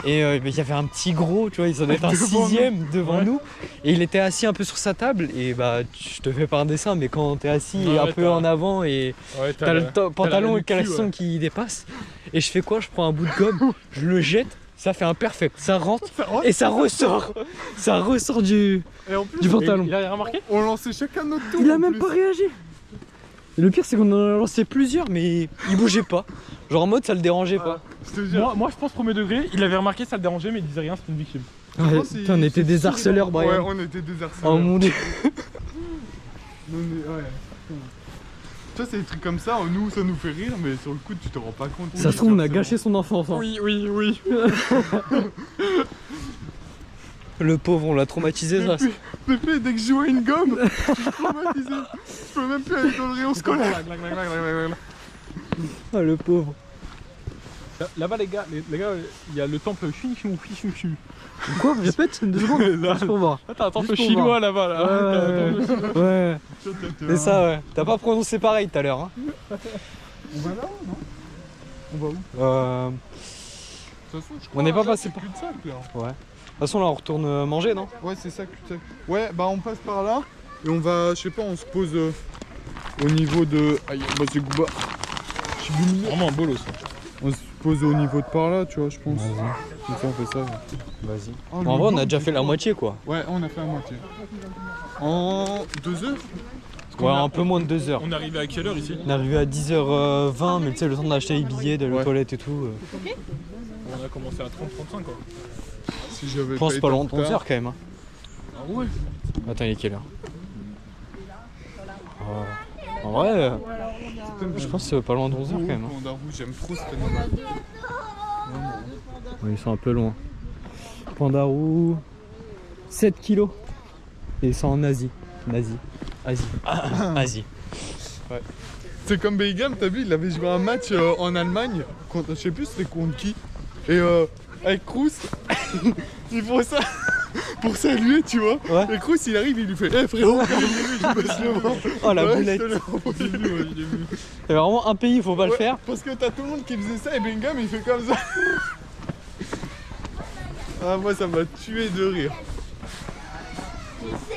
Et il y avait un petit gros, tu vois, il en était un Devant 6ème devant Ouais. nous. Et il était assis un peu sur sa table. Et bah, je te fais pas un dessin, mais quand t'es assis Ouais, un ouais, peu t'as- en avant et Ouais, t'as le pantalon et le caleçon ouais. qui dépasse. Et je fais quoi? Je prends un bout de gomme, je le jette, ça fait un perfect. Ça rentre et ça ressort. Ça ressort du Et en plus, pantalon. Il a rien remarqué? on lançait chacun notre tour. Il a en même plus. pas réagi. Et le pire, c'est qu'on en a lancé plusieurs, mais il bougeait pas. Genre en mode ça le dérangeait pas. Je te jure. Moi, je pense premier degré, il avait remarqué, ça le dérangeait, mais il disait rien, c'était une victime. Ouais, c'est- putain, on était des c'est harceleurs, Ouais, Brian. on était des harceleurs. Oh mon dieu. Ouais. Tu vois, c'est des trucs comme ça, nous ça nous fait rire, mais sur le coup tu te rends pas compte. Ça se trouve, on a gâché son enfance. Hein. Oui. Le pauvre, on l'a traumatisé, ça. Pépé, dès que je joue à une gomme, je suis traumatisé. Je peux même plus aller dans le rayon scolaire. Ah, le pauvre. Là-bas, les gars, il y a le temple Shu. Quoi? Répète, 2 secondes. Juste pour voir. Attends, un temple Juste pour chinois voir. là-bas. Là. Ouais. C'est ça, ouais. T'as pas prononcé pareil tout à l'heure. Hein. On va là, non? On va où? De De toute façon, je On n'est pas là, passé c'est cul-de-sac là. toute façon, là, on retourne manger, non? Ouais, c'est ça, cul-de-sac. Ouais, bah on passe par là et on va, je sais pas, on se pose au niveau de. Aïe, bah c'est Gouba. Vraiment un bolos. On se pose au niveau de par là, tu vois, je pense. Comme ça, on fait ça. Vas-y. Oh, En le vrai, on a banc déjà du fait la coin. moitié, quoi. Ouais, on a fait la moitié. En 2 heures? Ouais, un peu moins de 2 heures. On est arrivé à quelle heure ici? On est arrivé à 10h20, mais tu sais, le temps d'acheter les billets, d'aller aux Ouais. toilettes et tout. On a commencé à 30-35 quoi. Si j'avais Je pense été pas en loin de 11 retard. heures quand même. Hein. Ah ouais? Attends, il est quelle heure? En vrai, je pense que c'est pas loin de 11 heures quand même. Hein. Panda rouge, j'aime trop cet animal. Ouais, ils sont un peu loin. Pandarou, 7 kilos. Et ils sont en Asie. Asie. C'est comme Bellingham, t'as vu, il avait joué un match en Allemagne, contre, je sais plus c'était contre qui. Et avec Kroos, il faut ça pour saluer, tu vois. Ouais. Et Kroos il arrive, il lui fait Eh frérot, je baisse le bras. Oh la Ouais, boulette. je te l'ai envoyé. Il y a vraiment un pays, il faut pas le Ouais, faire. Parce que t'as tout le monde qui faisait ça et Bellingham il fait comme ça. Ah moi ça m'a tué de rire.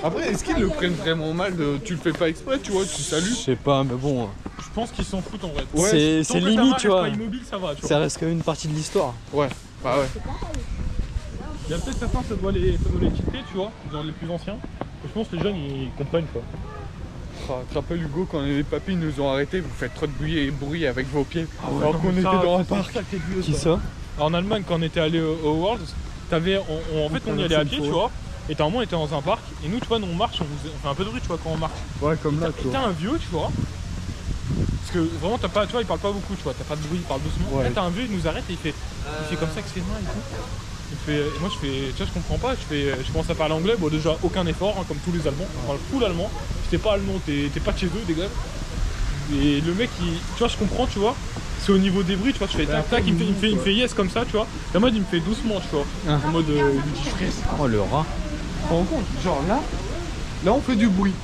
Après est-ce qu'ils le prennent vraiment mal tu le fais pas exprès tu vois, tu Je salues. sais pas, mais bon, Je pense qu'ils s'en foutent en vrai. Ouais, c'est limite, tu vois. Pas immobile, ça va, tu vois. Ça reste quand même une partie de l'histoire. Ouais, bah ouais. Il y a peut-être certains, ça doit les tilter, tu vois, genre les plus anciens. Et je pense que les jeunes ils comprennent quoi. Oh, tu te rappelles Hugo quand les papis nous ont arrêtés, vous faites trop de bruit avec vos pieds ouais, alors non, qu'on mais était ça, dans un c'est parc. ça qui est vieux, Qui ça. ça? En Allemagne, quand on était allé au Worlds, on y allait à pied, tu vois. Et t'as un moment, on était dans un parc. Et nous, tu vois, nous on marche, on fait un peu de bruit, tu vois, quand on marche. Ouais comme là Et t'as un vieux, tu vois. Parce que vraiment, t'as pas, tu vois, il parle pas beaucoup, tu vois. T'as pas de bruit, il parle doucement. Ouais. Là, t'as un vieux, il nous arrête et il fait comme ça avec ses mains et tout. Il fait, et moi, je fais, tu vois, je comprends pas. Je commence à parler anglais. Bon, déjà, aucun effort, hein, comme tous les Allemands. On parle full allemand. Si t'es pas allemand, t'es pas de chez eux, dégage. Et le mec, tu vois, je comprends, tu vois. C'est au niveau des bruits, tu vois, je fais tac tac, il me fait yes comme ça, tu vois. Et en mode, il me fait doucement, tu vois. En mode, il me dit fraise. Oh le rat. Tu te rends compte? Genre là on fait du bruit.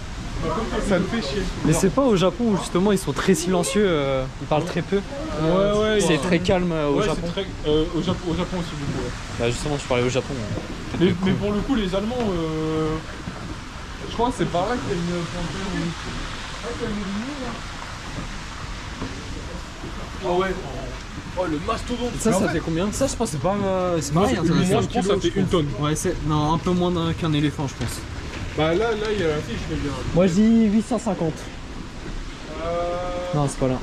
Ça me fait chier. Mais c'est pas au Japon où justement ils sont très silencieux, ils parlent très peu. Ouais, C'est très calme au ouais, Japon. c'est très, au Japon aussi beaucoup, ouais. Bah justement, je parlais au Japon. Mais pour le coup, les Allemands, Je crois que c'est par là qu'il y a une panthère. ah ouais. Oh le mastodonte. Ça fait combien? Ça, je pense c'est pas. C'est Moi, pareil. Hein, moi, ça je pense que ça fait une tonne. Ouais, c'est. Non, un peu moins qu'un éléphant, je pense. Bah là il y a la fiche mais bien. Moi je dis 850. Non, c'est pas là.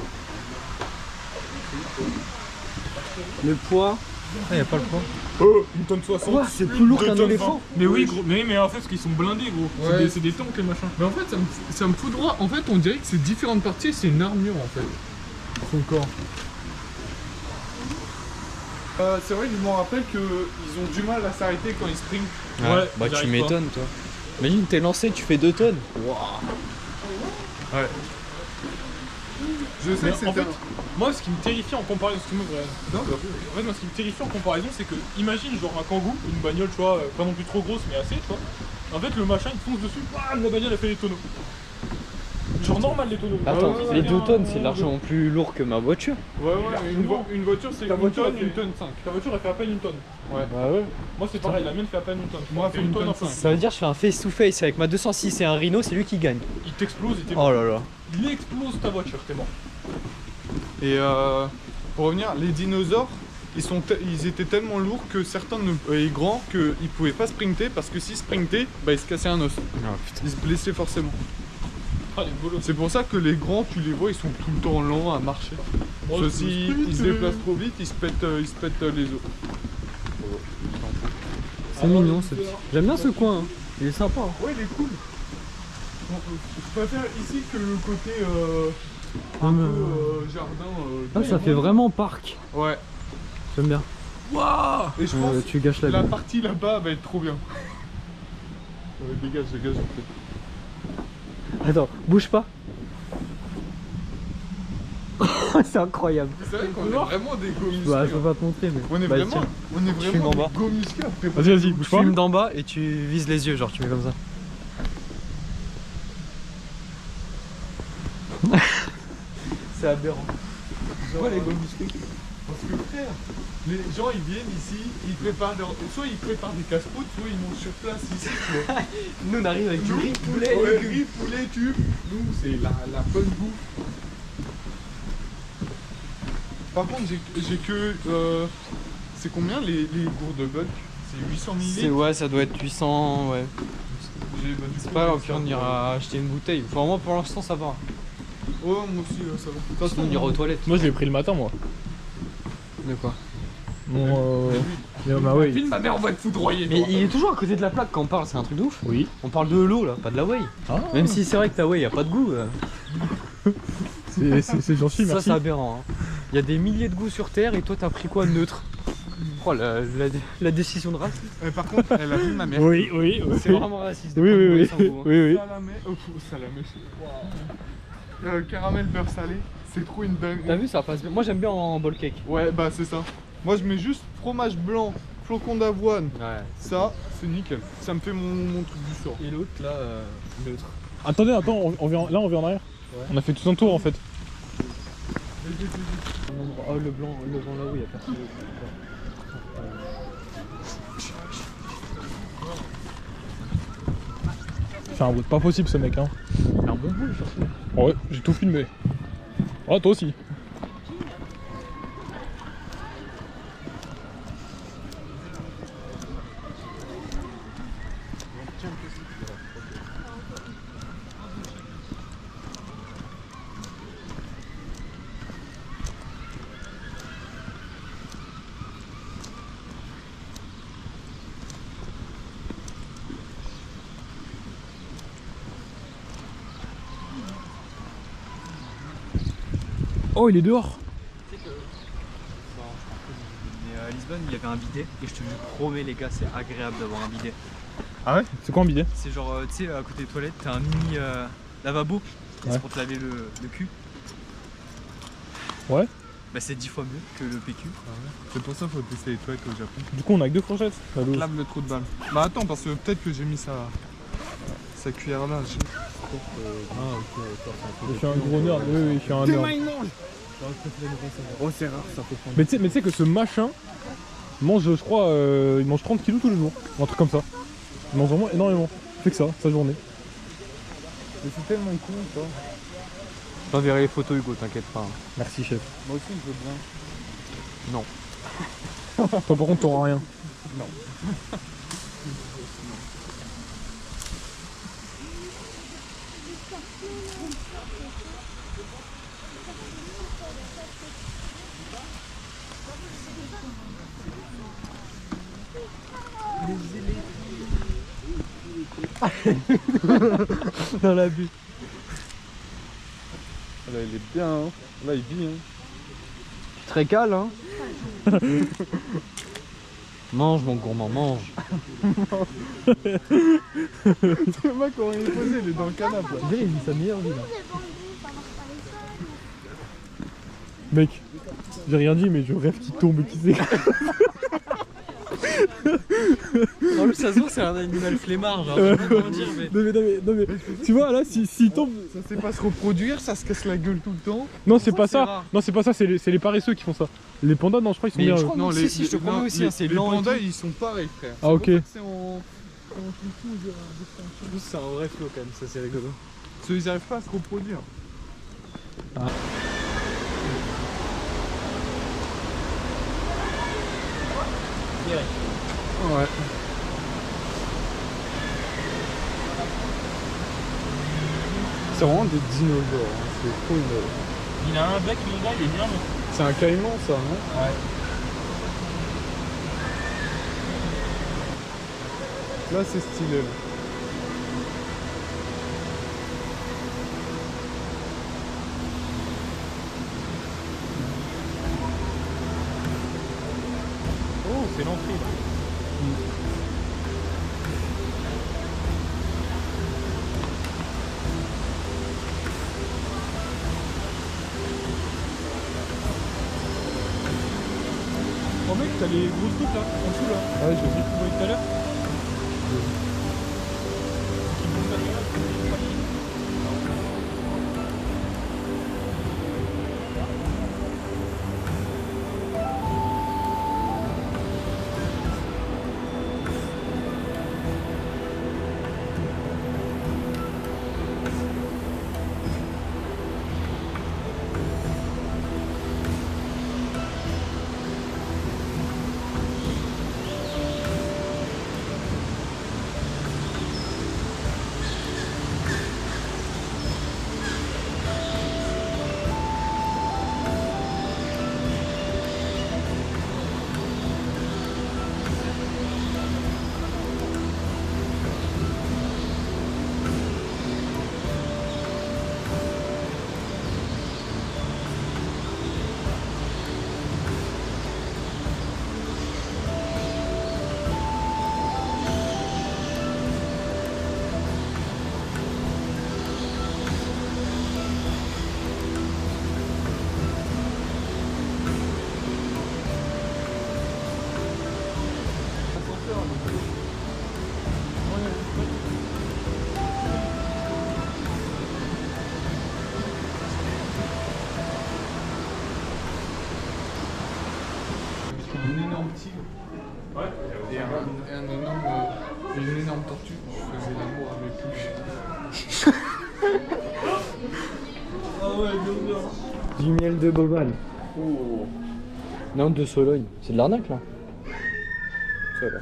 Le poids. Ah, y a pas le poids. Oh, une tonne 60. Ouais, c'est plus lourd Deux qu'un tonnes éléphant. 20. Mais oui, gros. Mais en fait, parce qu'ils sont blindés, gros. Ouais. C'est des tanks, les machins. Mais en fait ça me fout droit. En fait on dirait que c'est différentes parties, c'est une armure en fait. Son corps. C'est vrai que je me rappelle qu'ils ont du mal à s'arrêter quand ils sprintent. Ouais, bah j'y tu arrive m'étonnes, toi. Imagine, t'es lancé, tu fais 2 tonnes. Ouais. Je sais Mais que c'est en fait, moi, ce qui me terrifie en comparaison, excuse-moi, en fait, moi, ce qui me terrifie en comparaison, c'est que, imagine, genre un Kangoo, une bagnole, tu vois, pas non plus trop grosse, mais assez, tu vois. En fait, le machin, il fonce dessus, bam, la bagnole, elle fait les tonneaux. Genre normal, les tonneaux. Attends, ouais, les ouais, 2 ouais, tonnes, ouais, c'est ouais. largement plus lourd que ma voiture. Ouais, une voiture c'est Ta une voiture, tonne, elle fait- une tonne 5. Ta voiture, elle fait à peine une tonne. Ouais. Bah ouais. Moi, c'est pareil, la mienne fait à peine une tonne. Moi, elle fait une tonne en plein. 5. Ça veut dire je fais un face-to-face avec ma 206 et un Rhino, c'est lui qui gagne. Il t'explose et t'es mort. Oh là là. Il explose ta voiture, t'es mort. Et pour revenir, les dinosaures, ils étaient tellement lourds que certains et grands qu'ils pouvaient pas sprinter parce que s'ils sprintaient, bah ils se cassaient un os. Ils se blessaient forcément. Ah, les bolos. C'est pour ça que les grands, tu les vois, ils sont tout le temps lents à marcher. Moi, Parce que je s'ils sprint, se déplacent trop vite, ils se pètent les os. C'est mignon ce petit. J'aime bien ce coin, hein. Il est sympa. Hein. Ouais, il est cool. Je préfère ici que le côté un peu jardin. Ah, ça fait vraiment parc. Ouais. J'aime bien. Waouh. Et je pense Tu gâches la la vie. partie là-bas va être trop bien. Dégage en fait. Attends, bouge pas. C'est incroyable. Vous savez qu'on est vraiment des go musclés. Bah, je peux pas te montrer, mais. On est Bah, vraiment, tiens. on est filmes vraiment en bas. des go musclés. Vas-y, vas-y, bouge Tu pas. filmes d'en bas et tu vises les yeux, genre tu mets comme ça. C'est aberrant. Pourquoi les go musclés? Parce que frère, les gens ils viennent ici, ils préparent soit ils préparent des casse-croûtes, soit ils mangent sur place ici, tu vois. Nous on arrive avec du riz, poulet, Ouais, légumes. riz, poulet, tube. Nous, c'est la bonne bouffe. Par contre, j'ai que. C'est combien les gourdes de bulk? C'est 800 ml. Ouais, ça doit être 800, ouais. C'est pas grave, puis on ira acheter une bouteille. Enfin, moi pour l'instant ça va. Oh, moi aussi, ça va. De toute façon, Sinon on ira aux toilettes. Moi, je l'ai pris le matin, moi. De quoi? Bah oui. Filme ma mère, on va être foudroyé. Mais il est toujours à côté de la plaque quand on parle, c'est un truc de ouf. Oui. On parle de l'eau là, pas de la whey. Ah. Même si c'est vrai que ta whey y a pas de goût. C'est gentil, Ça merci. c'est aberrant. Hein. Il y a des milliers de goûts sur Terre et toi t'as pris quoi de neutre? Oh la décision de race. Par contre, elle a vu ma mère. Oui, oui, oui. C'est vraiment raciste. de Oui, prendre oui, Whey oui. sans goût, hein. Oui, oui. Salamé. Oh, salamé. Caramel beurre salé. C'est trop une dingue. T'as vu ça passe bien. Moi j'aime bien en bol cake. Ouais, bah c'est ça. Moi, je mets juste fromage blanc, flocon d'avoine. Ouais. Ça, c'est nickel. Ça me fait mon truc du soir. Et l'autre là, neutre. Attendez, attends, on vient en arrière. Ouais. On a fait tout un tour en fait. Oh le blanc là où il y a personne. C'est un bruit pas possible ce mec, hein. C'est un bon boule surtout. Ouais, j'ai tout filmé. Oh, toi aussi. Oh, il est dehors. Mais à Lisbonne, il y avait un bidet et je te promets les gars, c'est agréable d'avoir un bidet. Ah ouais? C'est quoi un bidet? C'est genre, tu sais, à côté des toilettes, t'as un mini lavabo et Ouais. c'est pour te laver le cul. Ouais. Bah c'est 10 fois mieux que le PQ. C'est pour ça qu'il faut tester les toilettes au Japon. Du coup, on a que deux fourchettes. Lave le trou de balle. Bah attends, parce que peut-être que j'ai mis sa cuillère là. Je suis un gros nerd. Oui, oui, je suis un nerd. Oh, c'est rare, ça peut prendre. Mais tu sais que ce machin mange, je crois, il mange 30 kilos tous les jours. Un truc comme ça. Il mange vraiment énormément. Il fait que ça, sa journée. Mais c'est tellement con, ça. Je t'enverrai les photos Hugo, t'inquiète pas. Merci, chef. Moi aussi, je veux bien. Non. Toi, par contre, t'auras rien. Dans la butte. Là, il est bien, hein. Là, il vit, hein. Très calme, hein. Mange mon gourmand, mange. Le mec, quand il est posé, il est dans le canapé. Là. Il vit sa meilleure vie là. Mec, j'ai rien dit, mais je rêve qu'il tombe et qu'il s'écrase. Non, le sazo c'est un animal flemmard, genre. Je sais pas comment dire, mais. Non mais, tu vois là, s'il tombe. Ça sait pas se reproduire, ça se casse la gueule tout le temps. Non, c'est pas c'est ça. rare. Non, c'est pas ça, c'est les paresseux qui font ça. Les pandas, non, je crois qu'ils sont Mais bien. je crois- Non, si, je te promets aussi, hein, c'est les lent et pandas, tout. ils sont pareils, frère. Ah, ok. C'est en C'est un vrai flow quand même, ça c'est rigolo. Parce qu'ils arrivent pas à se reproduire. Ouais. C'est vraiment des dinosaures, hein. C'est trop une... Il a un bec, le gars, il est bien. C'est un caïman, ça, non? Ouais. Là, c'est stylé, là. c'est l'entrée là. Oh mec, t'as les grosses trucs là, en dessous là. Ouais, J'ai vu qu'on voyait tout à l'heure. Un énorme tigre Ouais. et une énorme tortue. Je faisais l'amour avec lui. Du miel de boval. Non, de Sologne. C'est de l'arnaque là. Ça va.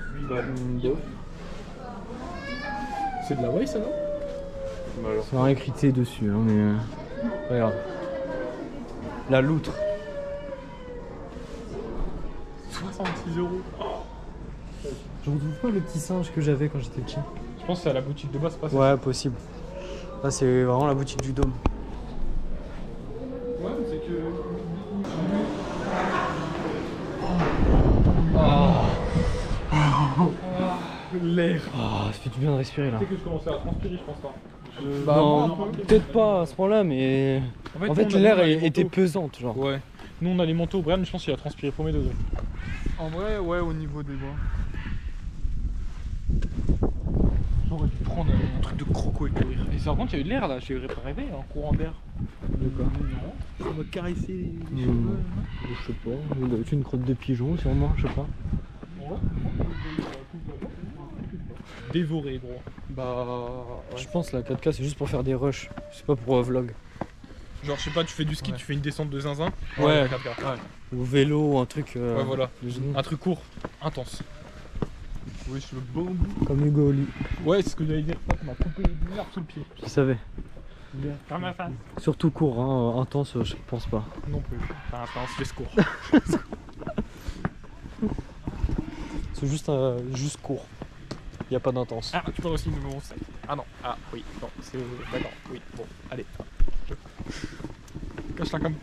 C'est de la Hawaï ça non? C'est rien écrit dessus, hein, mais. Regarde. La loutre. 66 €. Je retrouve pas le petit singe que j'avais quand j'étais petit. Je pense que c'est à la boutique de base, c'est pas ça? Ouais, possible. Là, c'est vraiment la boutique du Dôme. Ouais, mais c'est que. L'air. Ah, ça fait du bien de respirer là. Tu sais que je commençais à transpirer, je pense pas. Bah, non, moi, un peu. peut-être pas à ce point-là, mais. En nous, fait, on a- l'air nous, on a les était manteaux. pesante, genre. Ouais. Nous, on a les manteaux. Brian, je pense qu'il a transpiré premier degré. En vrai, ouais, au niveau des bras. J'aurais dû prendre un truc de croco et courir. Et par contre, il y a eu de l'air là, j'ai pas rêvé, un courant d'air. De quoi Ça m'a caressé les Je sais pas. C'est une crotte de pigeon, sûrement, je sais pas. Dévoré, gros. Bah. Je pense la 4K c'est juste pour faire des rushs, c'est pas pour vlog. Genre, je sais pas, tu fais du ski, Ouais. tu fais une descente de zinzin. Ouais. 4K. Ou vélo, un truc. Ouais, voilà. de genou. Un truc court, intense. Oui, je le bambou. Comme Hugo Oli. Ouais, c'est ce que j'allais dire, ça m'a coupé l'herbe sous le pied. Je savais. Par ma face. Surtout court, hein, intense, je pense pas. Non plus. Pas intense, les secours. C'est juste, juste court. Y a pas d'intense. Ah, tu parles aussi de mon sac. Ah non, ah oui, non, c'est. D'accord, oui, bon, allez. Cache-la comme.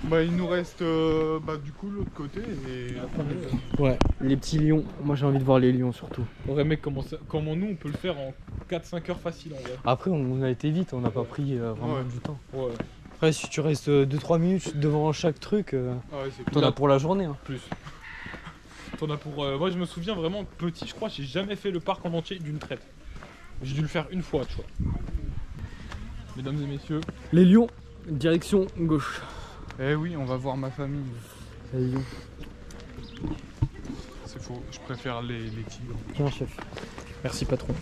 Bah, il nous reste bah, du coup l'autre côté et. Ouais, les petits lions. Moi j'ai envie de voir les lions surtout. Ouais, mec, comment nous on peut le faire en 4-5 heures facile en vrai. Après, on a été vite, on n'a pas pris vraiment Ouais. du temps. Ouais, Après, si tu restes 2-3 minutes devant chaque truc, Ah ouais, c'est t'en as pour la journée. Hein. plus. T'en as pour. Moi, je me souviens vraiment petit, je crois, j'ai jamais fait le parc en entier d'une traite. J'ai dû le faire une fois, tu vois. Mesdames et messieurs, Les lions, direction gauche. Eh oui, on va voir ma famille. Les lions. C'est faux, je préfère les tigres. Tiens, chef. merci patron.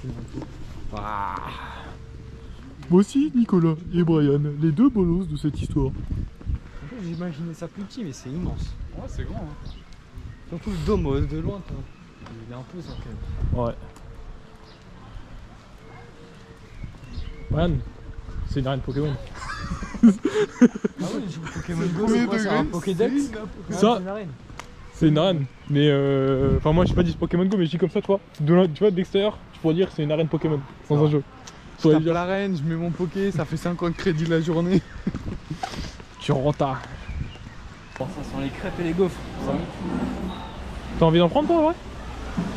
Voici Nicolas et Brian, les deux bolos de cette histoire. J'imaginais ça plus petit, mais c'est immense. Ouais, c'est grand. Hein. Surtout le dôme de loin, toi. Il est imposant quand même. Ouais. Man, c'est une arène Pokémon. Ah oui, je joue Pokémon Go, Premier c'est quoi, c'est degré, un Pokédex. c'est une- Ouais, Ça- c'est une arène. C'est une arène. Mais enfin, moi, je sais pas dit Pokémon Go, mais je dis comme ça, toi. Tu vois, d'extérieur, tu pourrais dire que c'est une arène Pokémon dans un jeu. Je tape l'arène, je mets mon Poké, ça fait 50 crédits la journée. Tu rentres. Bon, ça sent les crêpes et les gaufres. T'as envie d'en prendre, toi, ouais?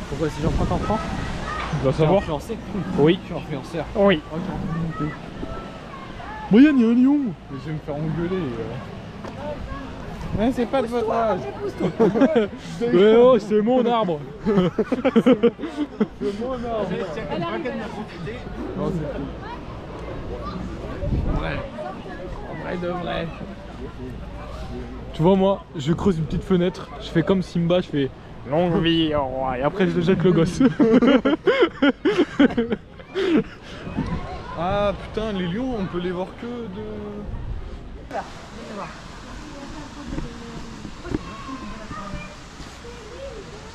Pourquoi si j'en prends t'en prends? Tu dois savoir. Influencé. Oui. Je suis influenceur. Oui. Ok. Brian, il y a un lion. Mais je vais me faire engueuler. Ouais, c'est pas de votre âge. Ouais, oh, c'est mon arbre. C'est mon arbre. Elle arrive. Non, c'est cool. Vrai de vrai. Tu vois, moi, je creuse une petite fenêtre, je fais comme Simba, je fais longue vie au roi, et après je jette le gosse. Ah putain, les lions, on peut les voir que de...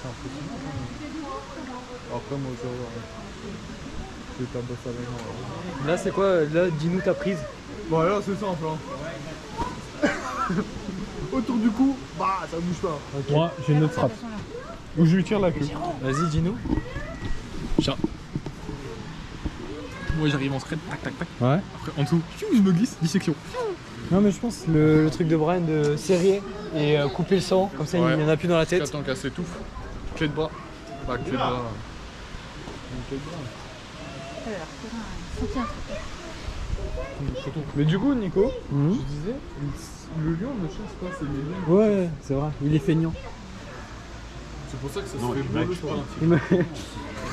C'est impressionnant. Après, moi, je ta bosse avec moi. Là, c'est quoi? Là, dis-nous ta prise. Bon, alors, c'est simple. Hein. Autour du cou, bah, ça bouge pas. Moi, j'ai une autre frappe. Ou je lui tire la queue. Vas-y, dis-nous. Chat. Moi, j'arrive en scred, tac tac tac. Ouais. Après, en dessous, je me glisse, dissection. Non, mais je pense que le truc de Brian de serrer et couper le sang, comme ça Ouais. il y en a plus dans la tête. Attends qu'elle s'étouffe. Clé de bras. Pas clé de bras. Une clé de bras. Soutien. Mais du coup, Nico, Mhm. je disais, le lion ne chasse pas, c'est les lions. Ouais, c'est vrai, il est feignant. C'est pour ça que ça se fait beau sur un film.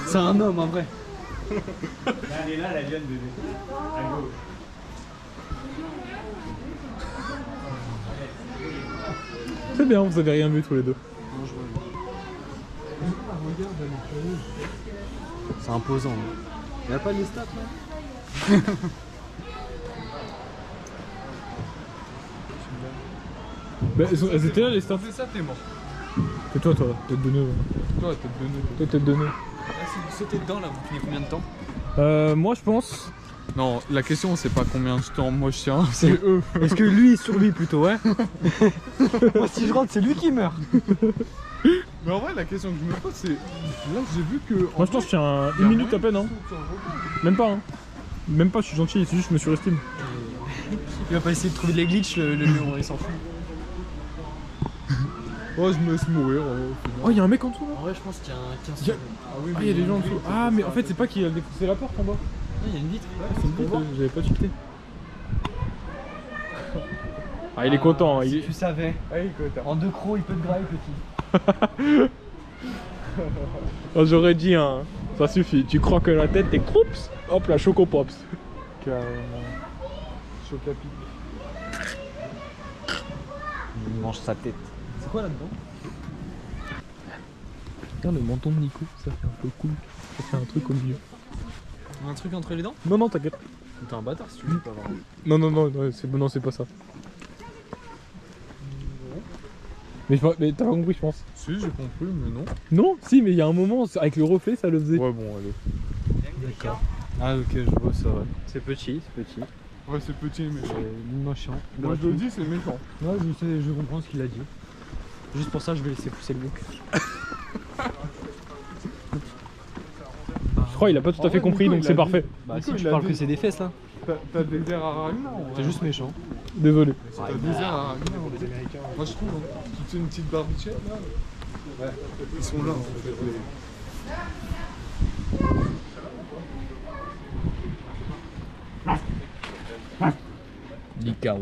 C'est un homme en vrai. Elle est là, la lionne, bébé. À gauche. C'est bien, vous avez rien vu tous les deux. C'est imposant. Il n'y a pas les stats là? Bah, elles étaient là les stats. T'as fait ça, t'es mort. C'est toi, tête de nœud. Toi, tête de nœud. Toi, tête de nœud. Si vous sautez dedans là, vous tenez combien de temps? Moi, je pense. Non, la question c'est pas combien de temps moi je tiens, c'est eux. Est-ce que lui il survit plutôt, ouais? Moi si je rentre, c'est lui qui meurt. Mais en vrai, la question que je me pose c'est. Là, j'ai vu que. Moi, je pense que je tiens une minute à peine, hein. Même pas, hein. Même pas, je suis gentil, c'est juste que je me surestime. Il va pas essayer de trouver des glitches, le lion, il s'en fout. Oh, je me laisse mourir. Oh, il y a un mec en dessous là. En vrai, je pense qu'il y a un 15 Y a- Ah oui, Ah, il y a des gens en dessous. Ah, mais en fait, c'est pas qu'il a défoncé la porte en bas. Il y a une vitre. C'est une vitre, j'avais pas tilté. Ah, il est content, hein, Si il est. tu savais. Allez, Cota. En 2 crocs, il peut te grailler, petit. Oh, j'aurais dit, hein. Ça suffit, tu croques la tête, t'es croups. Hop là, Choco Pops. Carrément. Chocapic. Il mange sa tête. C'est quoi là-dedans? Regarde le menton de Nico, ça fait un peu cool. Ça fait un truc au milieu. Un truc entre les dents? Non, non, t'inquiète. T'es un bâtard si tu veux pas avoir. Non, c'est pas ça. Mais t'as pas compris, je pense. Si, j'ai compris, mais non. Non, si, mais il y a un moment, avec le reflet, ça le faisait. Ouais, bon, allez. D'accord. Ah ok, je vois ça, ouais. C'est petit, c'est petit. Ouais, c'est petit, mais méchant. C'est méchant. Moi, je le dis, c'est méchant. Ouais, je sais, je comprends ce qu'il a dit. Juste pour ça, je vais laisser pousser le bouc. Je crois qu'il a pas tout à fait compris, Nico, donc il c'est a parfait. Bah Nico, si, il tu a parles dit- que c'est des fesses là. T'as des airs aragnards. C'est juste méchant. Désolé. T'as des airs aragnards. Moi, je trouve, hein. Tu sais, une petite barbichette là. Ouais. Ils sont là, en fait. Licao.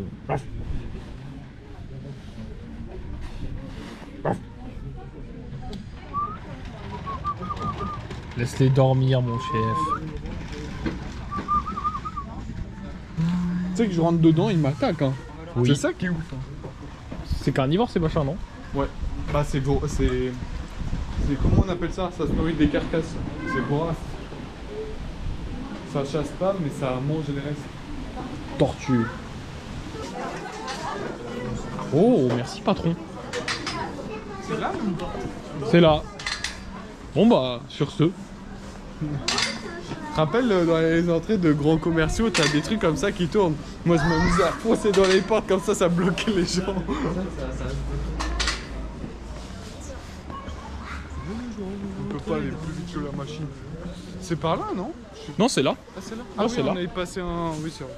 Laisse-les dormir, mon chef. Tu sais que je rentre dedans, ils m'attaquent. Hein. Oui. C'est ça qui est ouf. Hein. C'est carnivore ces machins, non? Ouais. Bah, c'est gros. C'est. Comment on appelle ça? Ça se nourrit des carcasses. C'est vorace. Ça chasse pas, mais ça mange les restes. Tortue. Oh, merci patron. C'est là ou pas? C'est là. Bon bah, sur ce. Rappelle dans les entrées de grands commerciaux, t'as des trucs comme ça qui tournent. Moi je m'amuse à foncer dans les portes comme ça bloquait les gens. pas aller plus vite que la machine. C'est par là, non? Non, c'est là. Ah, c'est là. Ah, oui, c'est on là. avait passé un. Oui, c'est vrai.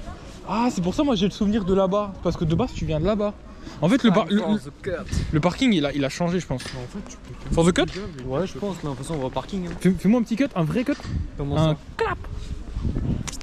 Ah, c'est pour ça, moi j'ai le souvenir de là-bas. Parce que de base, tu viens de là-bas. En fait, le parking, il a changé, je pense. En fait, tu peux. For the cut? Ouais, je pense, là, de toute façon, on va au parking. Hein. Fais-moi un petit cut, un vrai cut. Comment Un ça? clap.